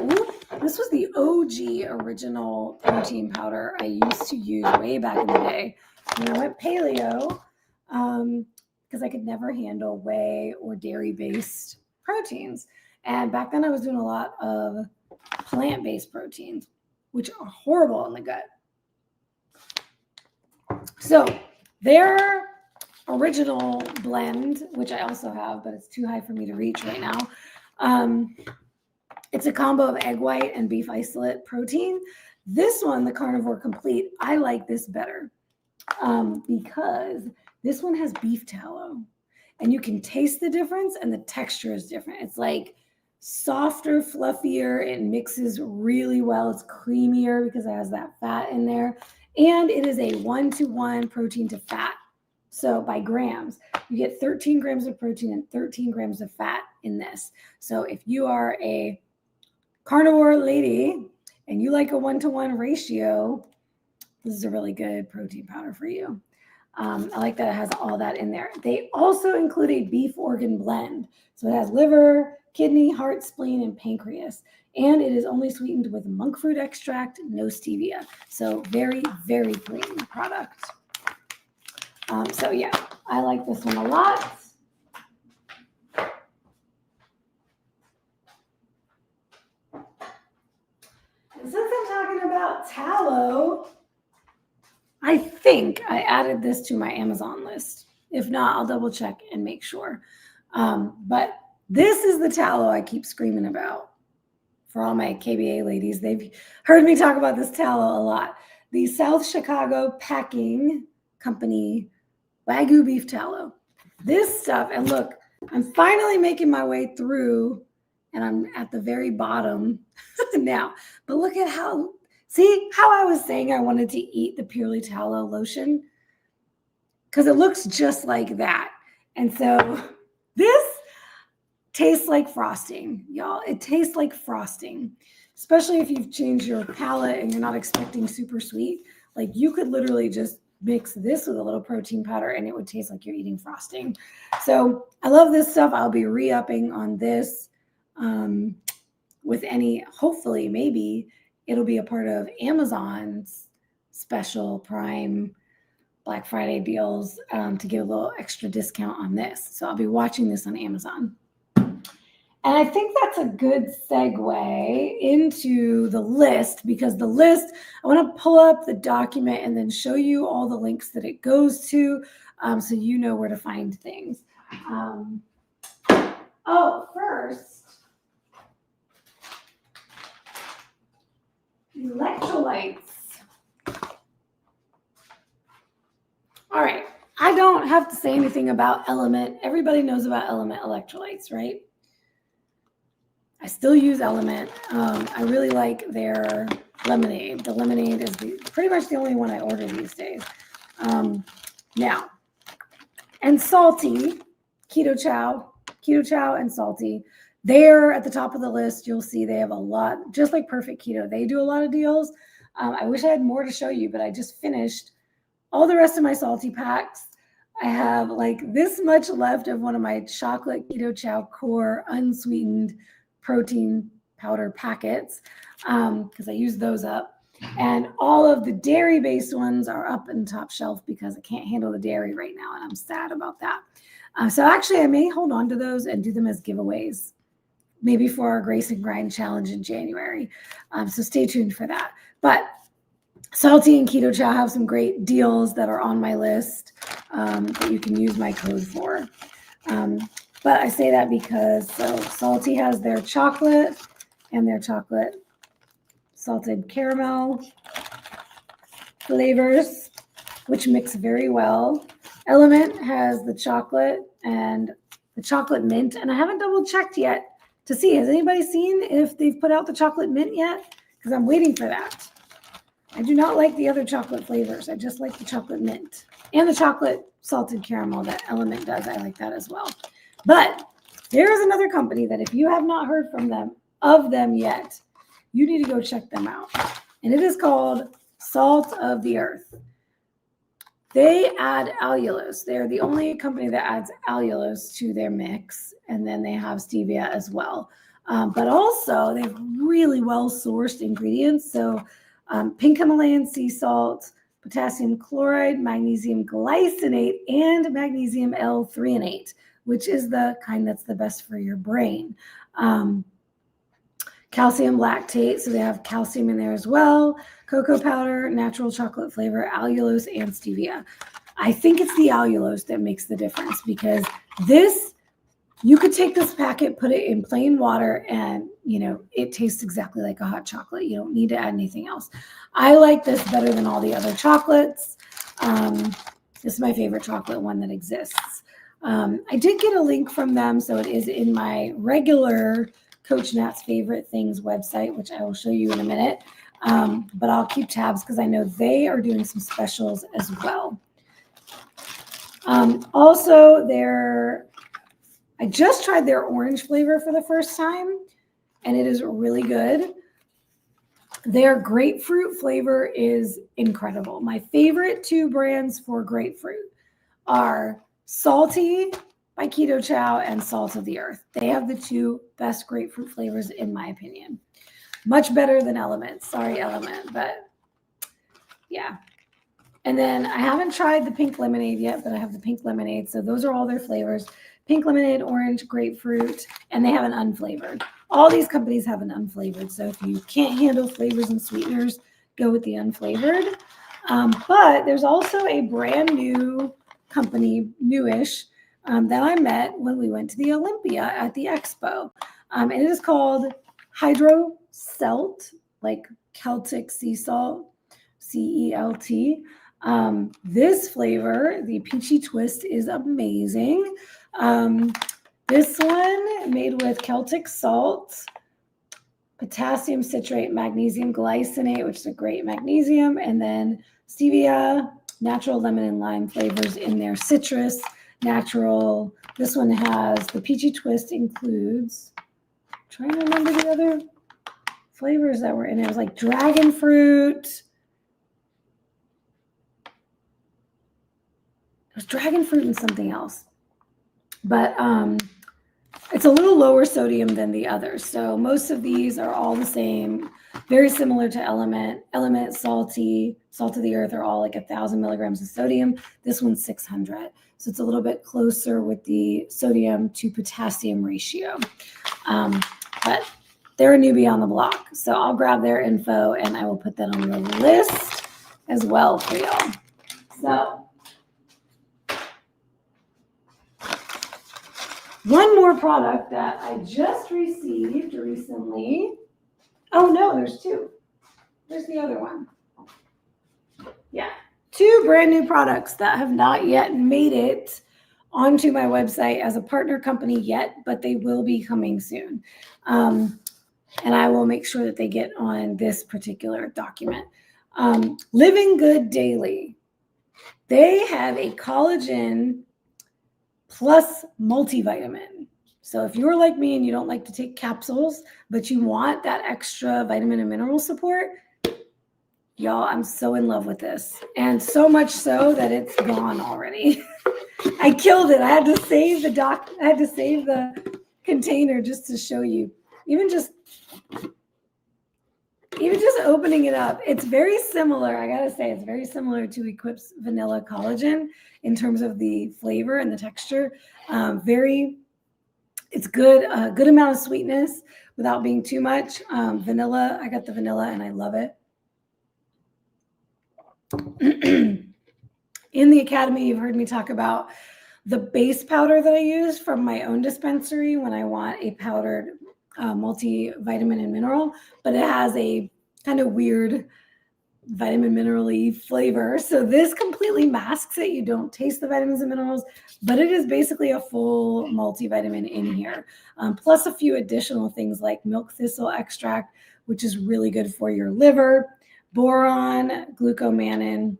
This was the OG original protein powder I used to use way back in the day. And I went paleo because I could never handle whey or dairy-based proteins. And back then I was doing a lot of plant-based proteins, which are horrible in the gut. So their original blend, which I also have, but it's too high for me to reach right now. It's a combo of egg white and beef isolate protein. This one, the Carnivore Complete, I like this better because this one has beef tallow and you can taste the difference and the texture is different. It's like softer, fluffier. It mixes really well. It's creamier because it has that fat in there. And it is a 1-to-1 protein to fat. So by grams, you get 13 grams of protein and 13 grams of fat in this. So if you are a carnivore lady and you like a 1-to-1 ratio, this is a really good protein powder for you. I like that it has all that in there. They also include a beef organ blend. So it has liver, kidney, heart, spleen, and pancreas. And it is only sweetened with monk fruit extract, no stevia. So very, very clean product. So yeah, I like this one a lot. And since I'm talking about tallow, I think I added this to my Amazon list. If not, I'll double check and make sure. But this is the tallow I keep screaming about. For all my KBA ladies, they've heard me talk about this tallow a lot. The South Chicago Packing Company Wagyu beef tallow. This stuff, and look, I'm finally making my way through, and I'm at the very bottom now. But look at how, see how I was saying I wanted to eat the Purely Tallow lotion? Because it looks just like that. And so this tastes like frosting, y'all. It tastes like frosting, especially if you've changed your palate and you're not expecting super sweet. Like you could literally just mix this with a little protein powder and it would taste like you're eating frosting. So I love this stuff. I'll be re-upping on this with any, hopefully, maybe it'll be a part of Amazon's special Prime Black Friday deals to give a little extra discount on this. So I'll be watching this on Amazon. And I think that's a good segue into the list, because the list, I want to pull up the document and then show you all the links that it goes to so you know where to find things. First, electrolytes. All right, I don't have to say anything about LMNT. Everybody knows about LMNT electrolytes, right? I still use LMNT. I really like their lemonade. The lemonade is pretty much the only one I order these days. Now, and salty, Keto Chow and salty. They're at the top of the list. You'll see they have a lot, just like Perfect Keto. They do a lot of deals. I wish I had more to show you, but I just finished all the rest of my salty packs. I have like this much left of one of my chocolate Keto Chow core unsweetened protein powder packets because I use those up. And all of the dairy-based ones are up in the top shelf because I can't handle the dairy right now, and I'm sad about that. So actually, I may hold on to those and do them as giveaways, maybe for our Grace and Grind challenge in January. So stay tuned for that. But Salty and Keto Chow have some great deals that are on my list that you can use my code for. But I say that because Salty has their chocolate and their chocolate salted caramel flavors, which mix very well. LMNT has the chocolate and the chocolate mint, and I haven't double checked yet to see, has anybody seen if they've put out the chocolate mint yet? Because I'm waiting for that. I do not like the other chocolate flavors. I just like the chocolate mint and the chocolate salted caramel that LMNT does. I like that as well. But there is another company that if you have not heard of them yet, you need to go check them out. And it is called Salt of the Earth. They add allulose. They're the only company that adds allulose to their mix. And then they have stevia as well. But also they have really well-sourced ingredients. So pink Himalayan sea salt, potassium chloride, magnesium glycinate, and magnesium L-threonate, which is the kind that's the best for your brain. Calcium lactate, so they have calcium in there as well. Cocoa powder, natural chocolate flavor, allulose, and stevia. I think it's the allulose that makes the difference, because this, you could take this packet, put it in plain water, and it tastes exactly like a hot chocolate. You don't need to add anything else. I like this better than all the other chocolates. This is my favorite chocolate one that exists. I did get a link from them, so it is in my regular Coach Nat's Favorite Things website, which I will show you in a minute. But I'll keep tabs because I know they are doing some specials as well. Also, I just tried their orange flavor for the first time, and it is really good. Their grapefruit flavor is incredible. My favorite two brands for grapefruit are Salty by Keto Chow and Salt of the Earth. They have the two best grapefruit flavors in my opinion. Much better than LMNT. Sorry, LMNT, but yeah. And then I haven't tried the pink lemonade yet, but I have the pink lemonade. So those are all their flavors. Pink lemonade, orange, grapefruit, and they have an unflavored. All these companies have an unflavored. So if you can't handle flavors and sweeteners, go with the unflavored. But there's also a brand new company, newish, that I met when we went to the Olympia at the expo. And it is called Hydro Celt, like Celtic sea salt, CELT. This flavor, the peachy twist, is amazing. This one made with Celtic salt, potassium citrate, magnesium glycinate, which is a great magnesium, and then stevia, natural lemon and lime flavors in there, citrus, natural. This one has the peachy twist includes, I'm trying to remember the other flavors that were in it. It was like dragon fruit. It was dragon fruit and something else. But it's a little lower sodium than the others. So most of these are all the same, very similar to LMNT, Salty, Salt of the Earth are all like 1,000 milligrams of sodium. This one's 600. So it's a little bit closer with the sodium to potassium ratio. But they're a newbie on the block. So I'll grab their info and I will put that on the list as well for y'all. So one more product that I just received recently. Oh no, there's two. There's the other one. Yeah, two brand new products that have not yet made it onto my website as a partner company yet, but they will be coming soon. And I will make sure that they get on this particular document. Living Good Daily. They have a collagen plus multivitamin. So if you're like me and you don't like to take capsules, but you want that extra vitamin and mineral support, y'all, I'm so in love with this. And so much so that it's gone already. I killed it. I had to save the container just to show you. Even just opening it up, it's very similar. I gotta say, it's very similar to Equip's Vanilla Collagen in terms of the flavor and the texture. It's good, a good amount of sweetness without being too much. Vanilla, I got the vanilla and I love it. In the academy, you've heard me talk about the base powder that I use from my own dispensary when I want a powdered multivitamin and mineral, but it has a kind of weird vitamin mineral-y flavor. So this completely masks it. You don't taste the vitamins and minerals, but it is basically a full multivitamin in here. Plus a few additional things like milk thistle extract, which is really good for your liver, boron, glucomannan,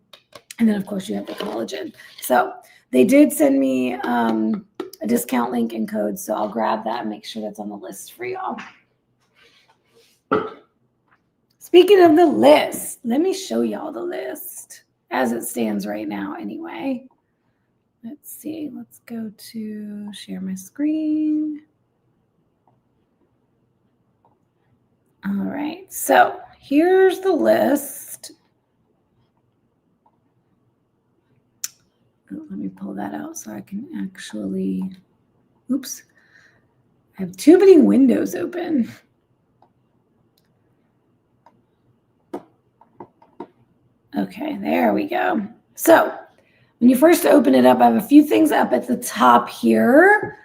and then of course you have the collagen. So they did send me a discount link and code, so I'll grab that and make sure that's on the list for y'all. Speaking of the list, let me show y'all the list as it stands right now anyway. Let's see, let's go to share my screen. All right, so here's the list. Oh, let me pull that out so I can actually, oops, I have too many windows open. Okay, there we go. So when you first open it up, I have a few things up at the top here.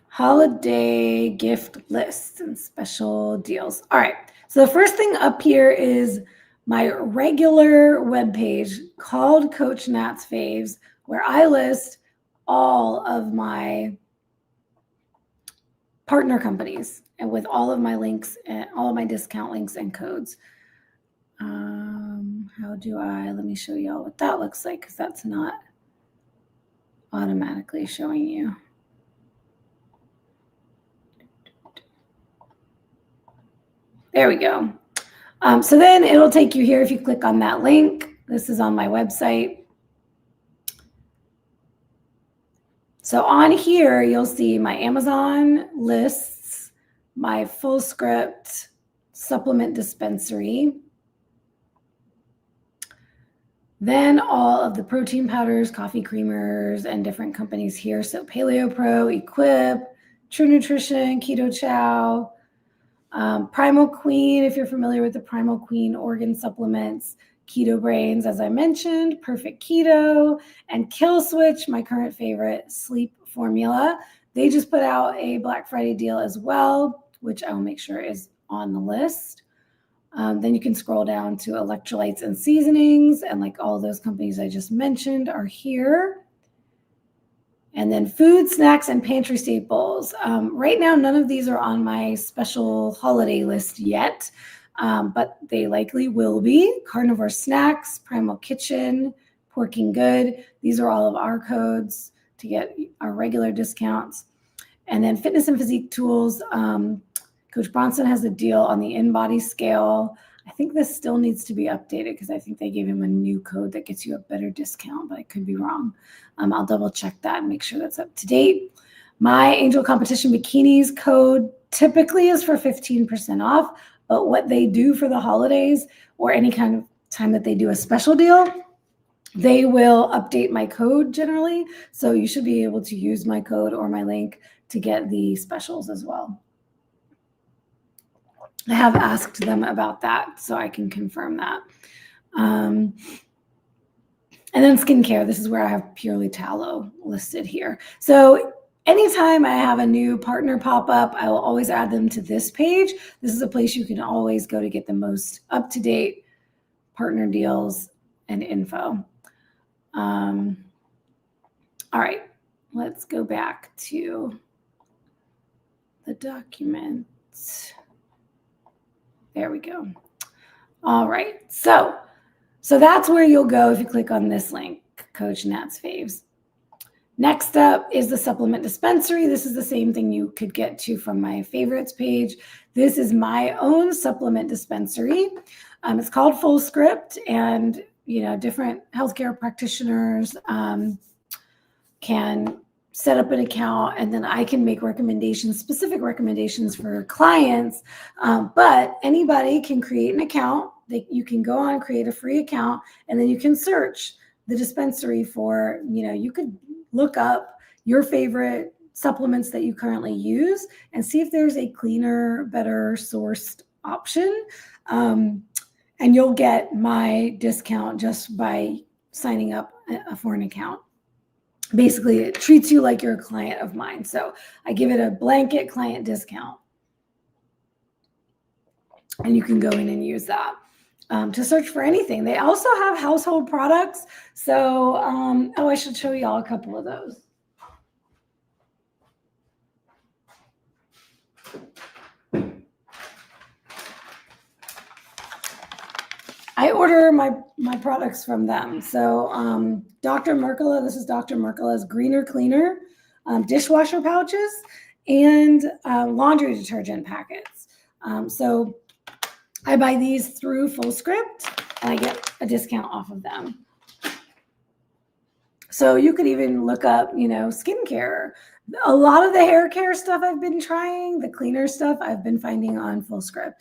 Holiday gift lists and special deals. All right, so the first thing up here is my regular webpage called Coach Nat's Faves, where I list all of my partner companies and with all of my links and all of my discount links and codes. Let me show y'all what that looks like, because that's not automatically showing you. There we go. So then it'll take you here if you click on that link. This is on my website. So on here, you'll see my Amazon lists, my Fullscript supplement dispensary, then all of the protein powders, coffee creamers, and different companies here. So Paleo Pro, Equip, True Nutrition, Keto Chow, Primal Queen, if you're familiar with the Primal Queen organ supplements, Keto Brainz, as I mentioned, Perfect Keto, and Kill Switch, my current favorite sleep formula. They just put out a Black Friday deal as well, which I will make sure is on the list. Then you can scroll down to electrolytes and seasonings, and like all those companies I just mentioned are here. And then food, snacks, and pantry staples. Right now, none of these are on my special holiday list yet, but they likely will be. Carnivore Snacks, Primal Kitchen, Porking Good. These are all of our codes to get our regular discounts. And then Fitness and Physique Tools. Coach Bronson has a deal on the InBody scale. I think this still needs to be updated because I think they gave him a new code that gets you a better discount, but I could be wrong. I'll double check that and make sure that's up to date. My Angel Competition Bikinis code typically is for 15% off, but what they do for the holidays or any kind of time that they do a special deal, they will update my code generally. So you should be able to use my code or my link to get the specials as well. I have asked them about that, so I can confirm that. And then skincare, this is where I have Purely Tallow listed here. So anytime I have a new partner pop up, I will always add them to this page. This is a place you can always go to get the most up-to-date partner deals and info. All right, let's go back to the document. There we go. All right. So that's where you'll go if you click on this link, Coach Nat's Faves. Next up is the supplement dispensary. This is the same thing you could get to from my favorites page. This is my own supplement dispensary. It's called Fullscript, and different healthcare practitioners can set up an account, and then I can make recommendations, specific recommendations for clients. But anybody can create an account. You can go on, create a free account, and then you can search the dispensary for, you could look up your favorite supplements that you currently use and see if there's a cleaner, better sourced option. And you'll get my discount just by signing up for an account. Basically, it treats you like you're a client of mine. So I give it a blanket client discount. And you can go in and use that to search for anything. They also have household products. So, I should show you all a couple of those. I order my products from them. So Dr. Mercola, this is Dr. Mercola's Greener Cleaner dishwasher pouches and laundry detergent packets. So I buy these through Fullscript and I get a discount off of them. So you could even look up, skincare. A lot of the hair care stuff I've been trying, the cleaner stuff I've been finding on Fullscript.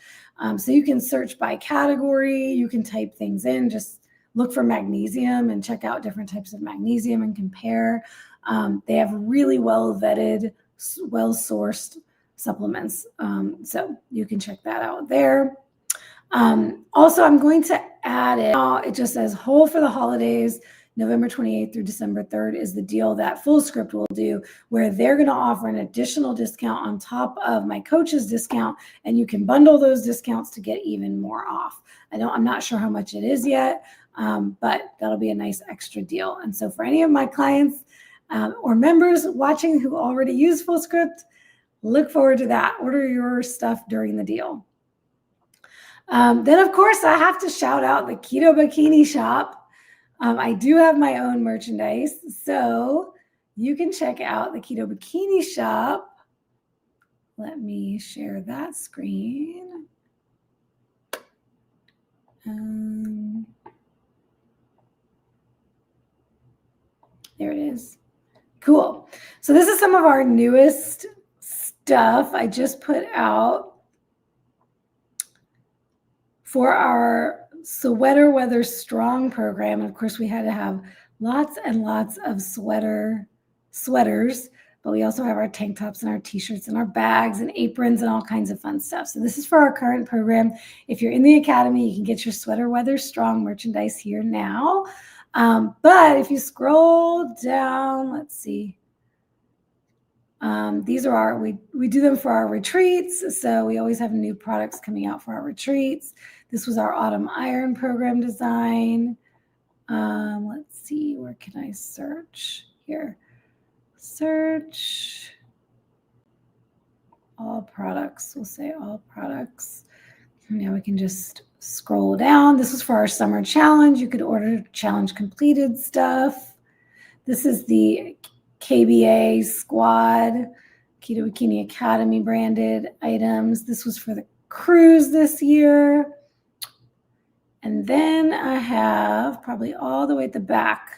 So you can search by category. You can type things in, just look for magnesium and check out different types of magnesium and compare. They have really well-vetted, well-sourced supplements. So you can check that out there. Also, I'm going to add it. It just says whole for the holidays. November 28th through December 3rd is the deal that Fullscript will do, where they're going to offer an additional discount on top of my coach's discount, and you can bundle those discounts to get even more off. I'm not sure how much it is yet, but that'll be a nice extra deal. And so for any of my clients or members watching who already use Fullscript, look forward to that. Order your stuff during the deal. Then, of course, I have to shout out the Keto Bikini Shop. I do have my own merchandise, so you can check out the Keto Bikini Shop. Let me share that screen. There it is. Cool. So this is some of our newest stuff I just put out for our Sweater Weather Strong program. And of course, we had to have lots and lots of sweaters, but we also have our tank tops and our t-shirts and our bags and aprons and all kinds of fun stuff. So this is for our current program. If you're in the academy, you can get your Sweater Weather Strong merchandise here now. But if you scroll down, let's see. These are we do them for our retreats. So we always have new products coming out for our retreats. This was our Autumn Iron program design. Let's see, where can I search here? Search all products. We'll say all products. Now we can just scroll down. This is for our summer challenge. You could order challenge completed stuff. This is the KBA Squad, Keto Bikini Academy branded items. This was for the cruise this year. And then I have probably all the way at the back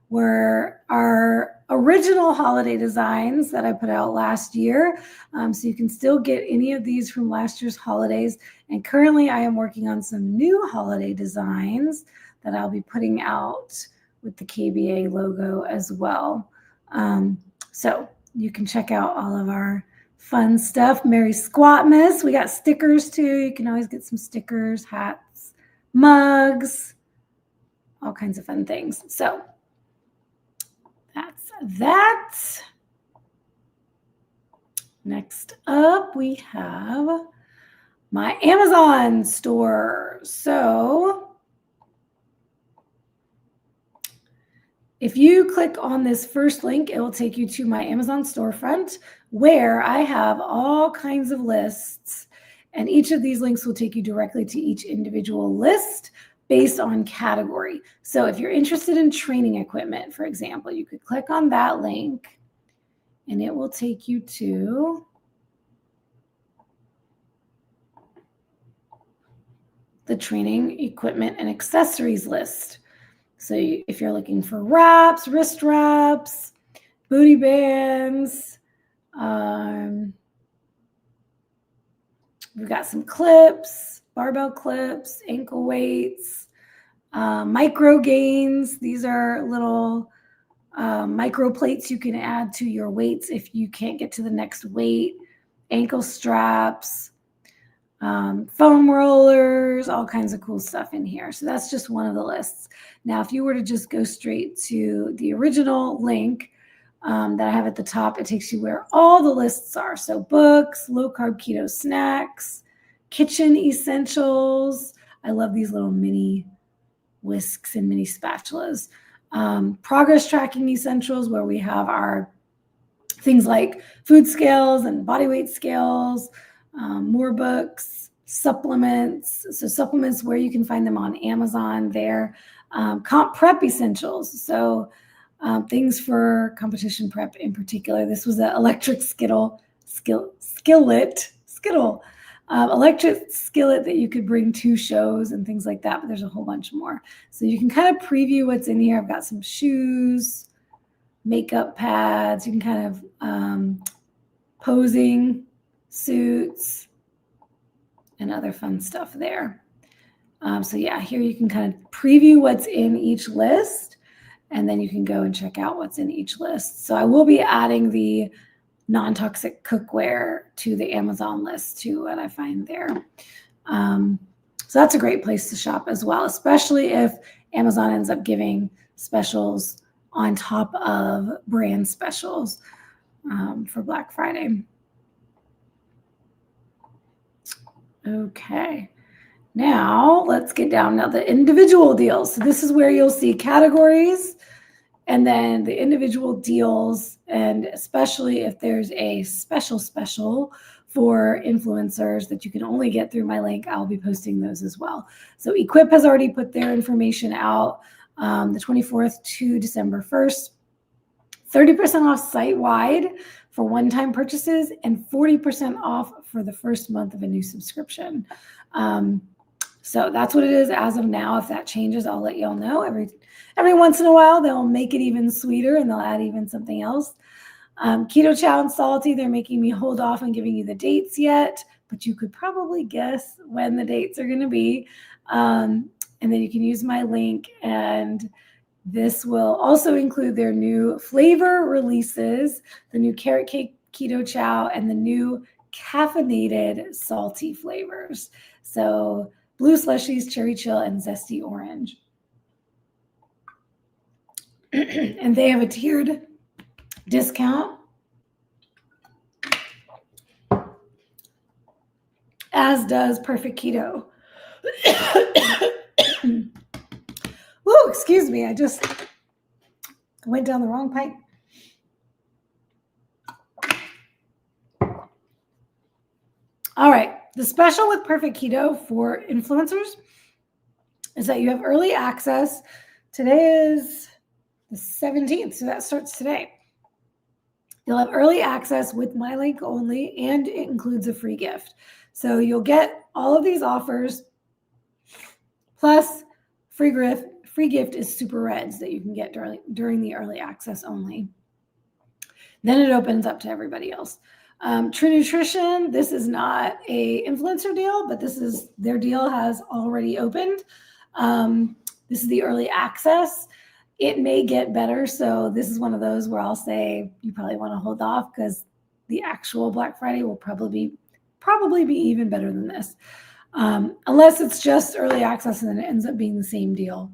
were our original holiday designs that I put out last year. So you can still get any of these from last year's holidays. And currently I am working on some new holiday designs that I'll be putting out with the KBA logo as well. So you can check out all of our fun stuff. Merry Squatmas. We got stickers too. You can always get some stickers, hats, mugs, all kinds of fun things. So that's that. Next up, we have my Amazon store. So if you click on this first link, it will take you to my Amazon storefront where I have all kinds of lists, and each of these links will take you directly to each individual list based on category. So if you're interested in training equipment, for example, you could click on that link and it will take you to the training equipment and accessories list. So if you're looking for wraps, wrist wraps, booty bands, we've got some clips, barbell clips, ankle weights, micro gains. These are little micro plates you can add to your weights if you can't get to the next weight, ankle straps, foam rollers, all kinds of cool stuff in here. So that's just one of the lists. Now, if you were to just go straight to the original link that I have at the top, it takes you where all the lists are. So books, low-carb keto snacks, kitchen essentials. I love these little mini whisks and mini spatulas. Progress tracking essentials, where we have our things like food scales and body weight scales, more books, supplements. So supplements where you can find them on Amazon there. Comp prep essentials. So things for competition prep in particular. This was an electric skillet, electric skillet that you could bring to shows and things like that, but there's a whole bunch more. So you can kind of preview what's in here. I've got some shoes, makeup pads. You can kind of posing suits and other fun stuff there. So yeah, here you can kind of preview what's in each list, and then you can go and check out what's in each list. So I will be adding the non-toxic cookware to the Amazon list too, what I find there. So that's a great place to shop as well, especially if Amazon ends up giving specials on top of brand specials for Black Friday. Okay. Now let's get down now the individual deals. So this is where you'll see categories and then the individual deals, and especially if there's a special for influencers that you can only get through my link, I'll be posting those as well. So Equip has already put their information out the 24th to December 1st. 30% off site-wide for one-time purchases and 40% off for the first month of a new subscription. So that's what it is as of now. If that changes, I'll let y'all know. Every once in a while, they'll make it even sweeter and they'll add even something else. Keto Chow and Salty, they're making me hold off on giving you the dates yet, but you could probably guess when the dates are going to be. And then you can use my link, and this will also include their new flavor releases, the new carrot cake Keto Chow and the new caffeinated salty flavors. So blue slushies, cherry chill, and zesty orange. And they have a tiered discount, as does Perfect Keto. Woo, excuse me, I just went down the wrong pipe. All right, the special with Perfect Keto for influencers is that you have early access. Today is the 17th, so that starts today. You'll have early access with my link only, and it includes a free gift. So you'll get all of these offers, plus free gift is Super Reds that you can get during the early access only. Then it opens up to everybody else. True Nutrition, this is not a influencer deal, but their deal has already opened. This is the early access. It may get better. So this is one of those where I'll say you probably want to hold off, because the actual Black Friday will probably be even better than this. Unless it's just early access and then it ends up being the same deal.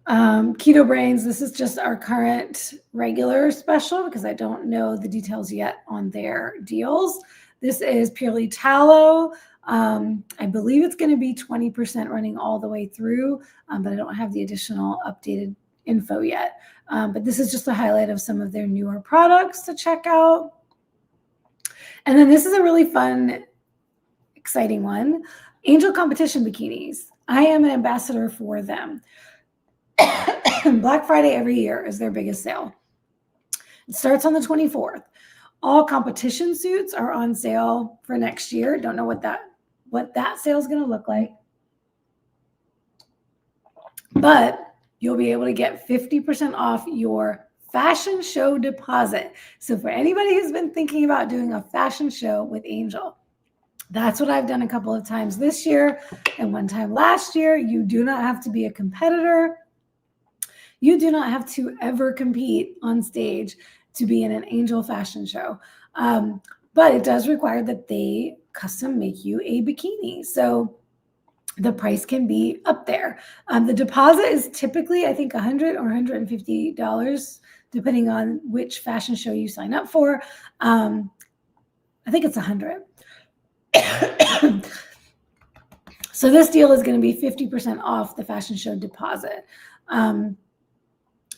Keto Brainz, this is just our current regular special because I don't know the details yet on their deals. This is purely tallow. I believe it's going to be 20% running all the way through, but I don't have the additional updated info yet. But this is just a highlight of some of their newer products to check out. And then this is a really fun, exciting one. Angel Competition Bikinis. I am an ambassador for them. Black Friday every year is their biggest sale. It starts on the 24th. All competition suits are on sale for next year. Don't know what that sale is going to look like. But you'll be able to get 50% off your fashion show deposit. So for anybody who's been thinking about doing a fashion show with Angel, that's what I've done a couple of times this year and one time last year. You do not have to be a competitor. You do not have to ever compete on stage to be in an Angel fashion show. But it does require that they custom make you a bikini. So the price can be up there. The deposit is typically, I think, $100 or $150, depending on which fashion show you sign up for. I think it's $100. So this deal is going to be 50% off the fashion show deposit.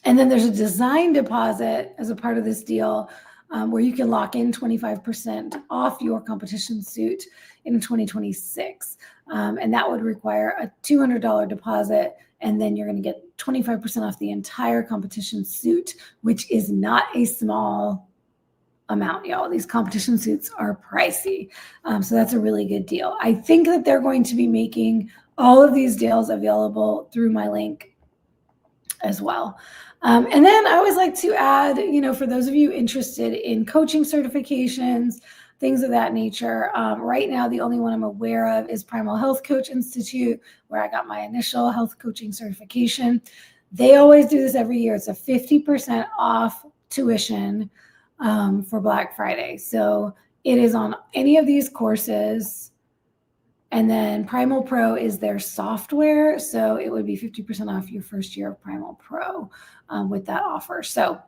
And then there's a design deposit as a part of this deal, where you can lock in 25% off your competition suit in 2026. And that would require a $200 deposit. And then you're going to get 25% off the entire competition suit, which is not a small amount, y'all. These competition suits are pricey. So that's a really good deal. I think that they're going to be making all of these deals available through my link as well. And then I always like to add, for those of you interested in coaching certifications, things of that nature, right now, the only one I'm aware of is Primal Health Coach Institute, where I got my initial health coaching certification. They always do this every year. It's a 50% off tuition for Black Friday. So it is on any of these courses. And then Primal Pro is their software. So it would be 50% off your first year of Primal Pro with that offer. So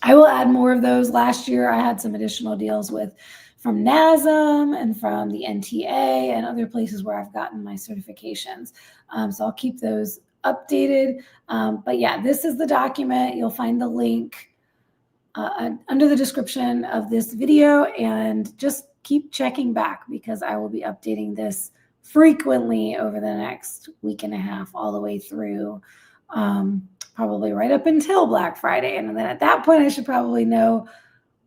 I will add more of those. Last year, I had some additional deals from NASM and from the NTA and other places where I've gotten my certifications. So I'll keep those updated. But yeah, this is the document. You'll find the link under the description of this video, and just keep checking back because I will be updating this frequently over the next week and a half, all the way through, probably right up until Black Friday. And then at that point, I should probably know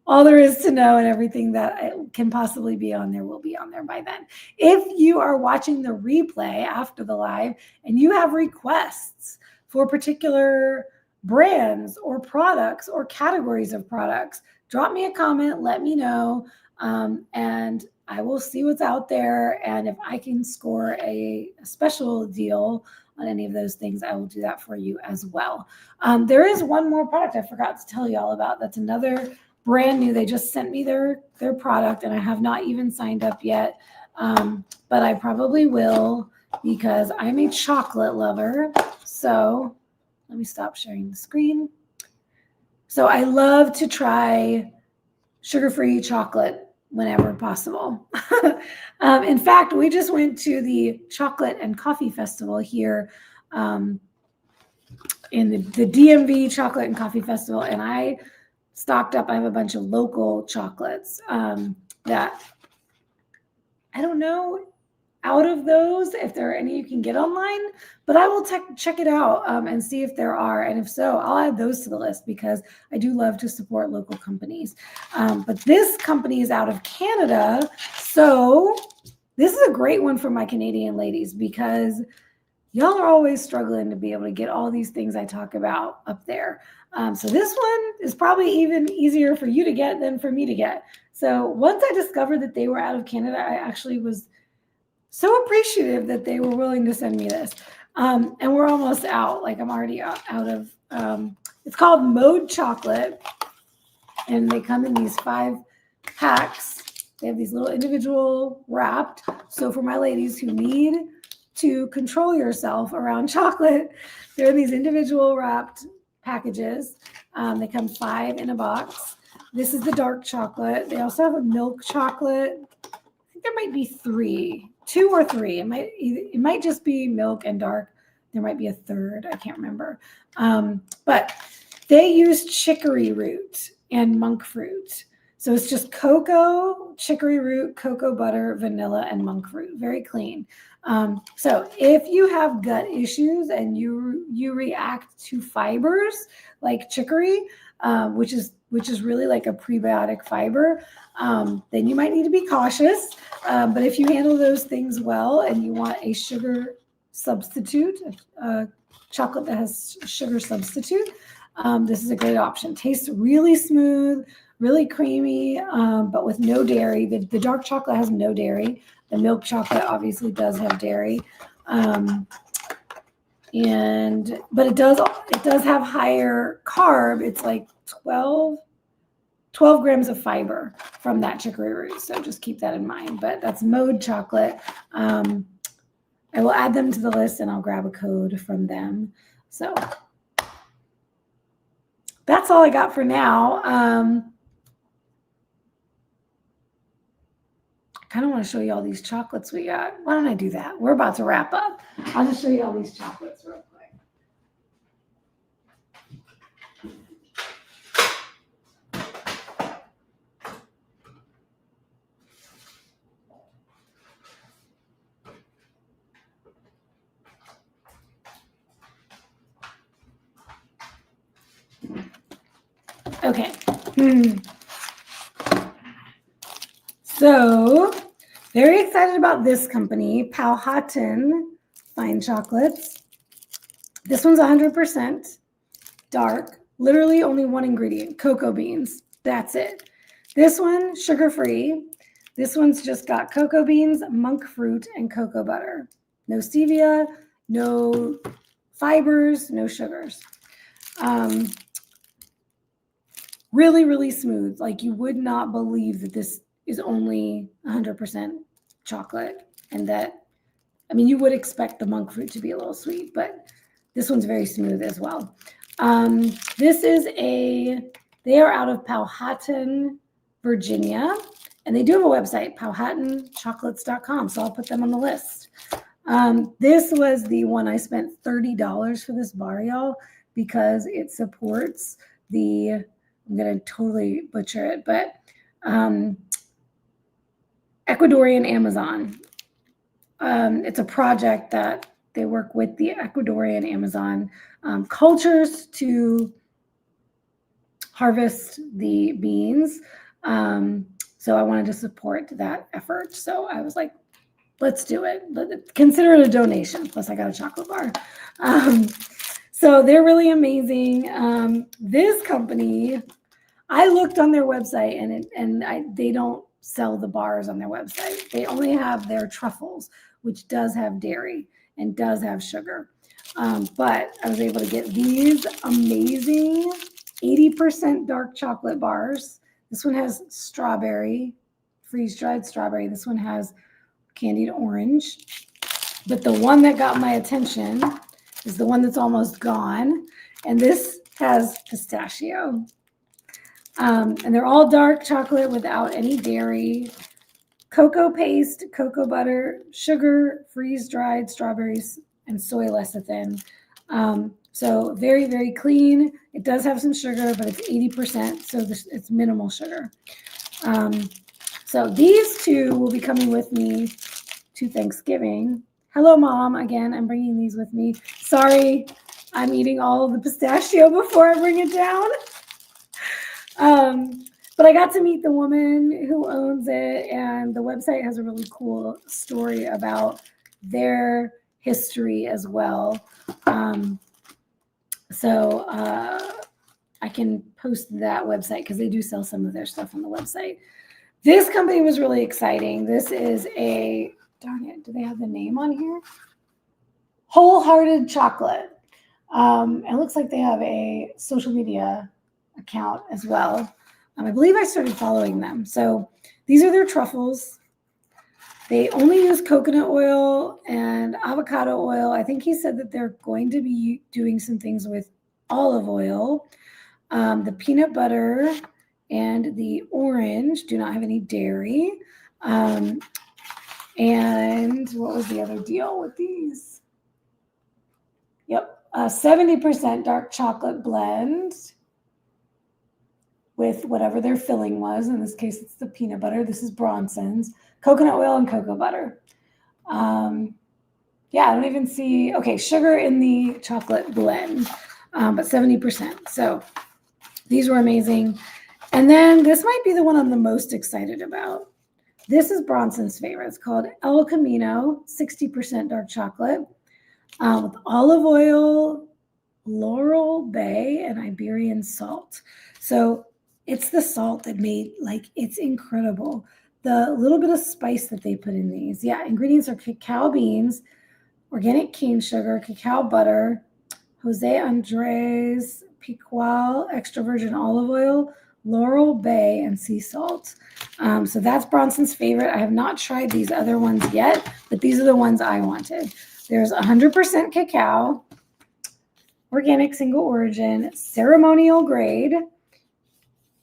all there is to know, and everything that can possibly be on there will be on there by then. If you are watching the replay after the live and you have requests for particular brands or products or categories of products, drop me a comment, let me know, and I will see what's out there. And if I can score a special deal on any of those things, I will do that for you as well. There is one more product I forgot to tell you all about. That's another brand new. They just sent me their product, and I have not even signed up yet, but I probably will because I'm a chocolate lover. So let me stop sharing the screen. So I love to try sugar-free chocolate whenever possible. In fact, we just went to the Chocolate and Coffee Festival here in the DMV Chocolate and Coffee Festival, and I stocked up. I have a bunch of local chocolates that I don't know out of those if there are any you can get online, but I will check it out and see if there are. And if so, I'll add those to the list because I do love to support local companies. But this company is out of Canada. So this is a great one for my Canadian ladies because y'all are always struggling to be able to get all these things I talk about up there. So this one is probably even easier for you to get than for me to get. So once I discovered that they were out of Canada, I actually was so appreciative that they were willing to send me this. And we're almost out. Like I'm already out of, it's called Mode Chocolate. And they come in these 5 packs. They have these little individual wrapped. So for my ladies who need to control yourself around chocolate, they're in these individual wrapped packages. They come 5 in a box. This is the dark chocolate. They also have a milk chocolate. I think there might be 2 or 3. It might just be milk and dark. There might be a third. I can't remember. But they use chicory root and monk fruit. So it's just cocoa, chicory root, cocoa butter, vanilla, and monk fruit. Very clean. So if you have gut issues and you react to fibers like chicory, which is really like a prebiotic fiber, then you might need to be cautious. But if you handle those things well and you want a sugar substitute, chocolate that has sugar substitute, this is a great option. Tastes really smooth, really creamy, but with no dairy. The dark chocolate has no dairy. The milk chocolate obviously does have dairy. But it does have higher carb. It's like 12 grams of fiber from that chicory root. So just keep that in mind. But that's Mode Chocolate. I will add them to the list and I'll grab a code from them. So that's all I got for now. I kind of want to show you all these chocolates we got. Why don't I do that? We're about to wrap up. I'll just show you all these chocolates real quick. Okay. So very excited about this company, Powhatan Fine Chocolates. This one's 100% dark, literally only one ingredient, cocoa beans. That's it. This one, sugar-free. This one's just got cocoa beans, monk fruit, and cocoa butter. No stevia, no fibers, no sugars. Really, really smooth. Like you would not believe that this is only 100% chocolate and that, I mean, you would expect the monk fruit to be a little sweet, but this one's very smooth as well. They are out of Powhatan, Virginia, and they do have a website, powhatanchocolates.com. So I'll put them on the list. This was the one I spent $30 for this bar, y'all, because it supports I'm going to totally butcher it, but Ecuadorian Amazon. It's a project that they work with the Ecuadorian Amazon cultures to harvest the beans. So I wanted to support that effort. So I was like, let's do it. Consider it a donation. Plus I got a chocolate bar. So they're really amazing. This company, I looked on their website and they don't sell the bars on their website. They only have their truffles, which does have dairy and does have sugar. But I was able to get these amazing 80% dark chocolate bars. This one has strawberry, freeze-dried strawberry. This one has candied orange. But the one that got my attention is the one that's almost gone. And this has pistachio. And they're all dark chocolate without any dairy, cocoa paste, cocoa butter, sugar, freeze-dried strawberries, and soy lecithin. So very, very clean. It does have some sugar, but it's 80%, so it's minimal sugar. So these two will be coming with me to Thanksgiving. Hello, Mom. Again, I'm bringing these with me. Sorry, I'm eating all of the pistachio before I bring it down. But I got to meet the woman who owns it, and the website has a really cool story about their history as well. So I can post that website because they do sell some of their stuff on the website. This company was really exciting. This is darn it, do they have the name on here? Wholehearted Chocolate. It looks like they have a social media account as well. I believe I started following them. So these are their truffles. They only use coconut oil and avocado oil. I think he said that they're going to be doing some things with olive oil. The peanut butter and the orange do not have any dairy. And what was the other deal with these? Yep, 70% dark chocolate blend with whatever their filling was. In this case, it's the peanut butter. This is Bronson's. Coconut oil and cocoa butter. Yeah, I don't even see, okay, sugar in the chocolate blend, but 70%. So these were amazing. And then this might be the one I'm the most excited about. This is Bronson's favorite. It's called El Camino, 60% dark chocolate with olive oil, Laurel Bay, and Iberian salt. So it's the salt that made, like, it's incredible. The little bit of spice that they put in these. Yeah, ingredients are cacao beans, organic cane sugar, cacao butter, Jose Andres Picual, extra virgin olive oil, Laurel Bay, and sea salt. So that's Bronson's favorite. I have not tried these other ones yet, but these are the ones I wanted. There's 100% cacao, organic single origin, ceremonial grade,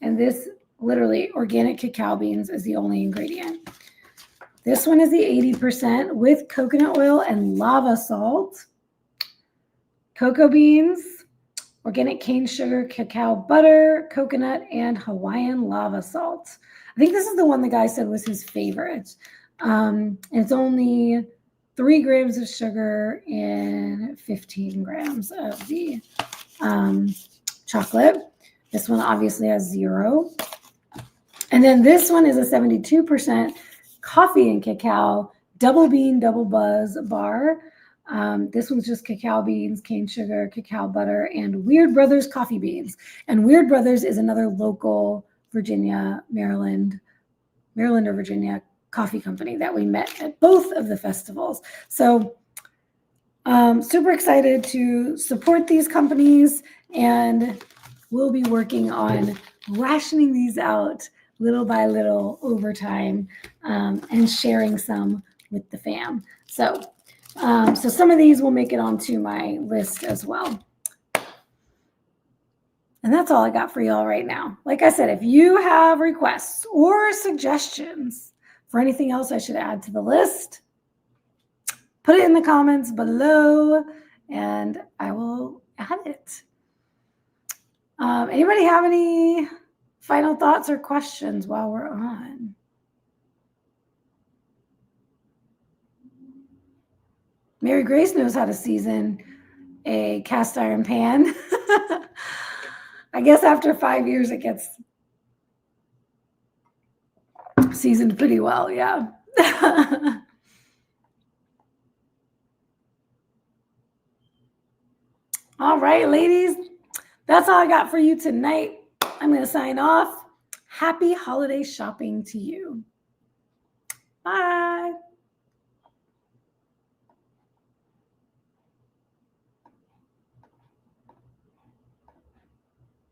and this literally organic cacao beans is the only ingredient. This one is the 80% with coconut oil and lava salt, cocoa beans, organic cane sugar, cacao butter, coconut, and Hawaiian lava salt. I think this is the one the guy said was his favorite. It's only 3 grams of sugar and 15 grams of the chocolate. This one obviously has 0. And then this one is a 72% coffee and cacao, double bean, double buzz bar. This one's just cacao beans, cane sugar, cacao butter, and Weird Brothers coffee beans. And Weird Brothers is another local Virginia, Maryland or Virginia coffee company that we met at both of the festivals. So super excited to support these companies, and we'll be working on rationing these out little by little over time, and sharing some with the fam. So some of these will make it onto my list as well. And that's all I got for y'all right now. Like I said, if you have requests or suggestions for anything else I should add to the list, put it in the comments below and I will add it. Anybody have any final thoughts or questions while we're on? Mary Grace knows how to season a cast iron pan. I guess after 5 years, it gets seasoned pretty well. Yeah. All right, ladies, that's all I got for you tonight. I'm going to sign off. Happy holiday shopping to you. Bye.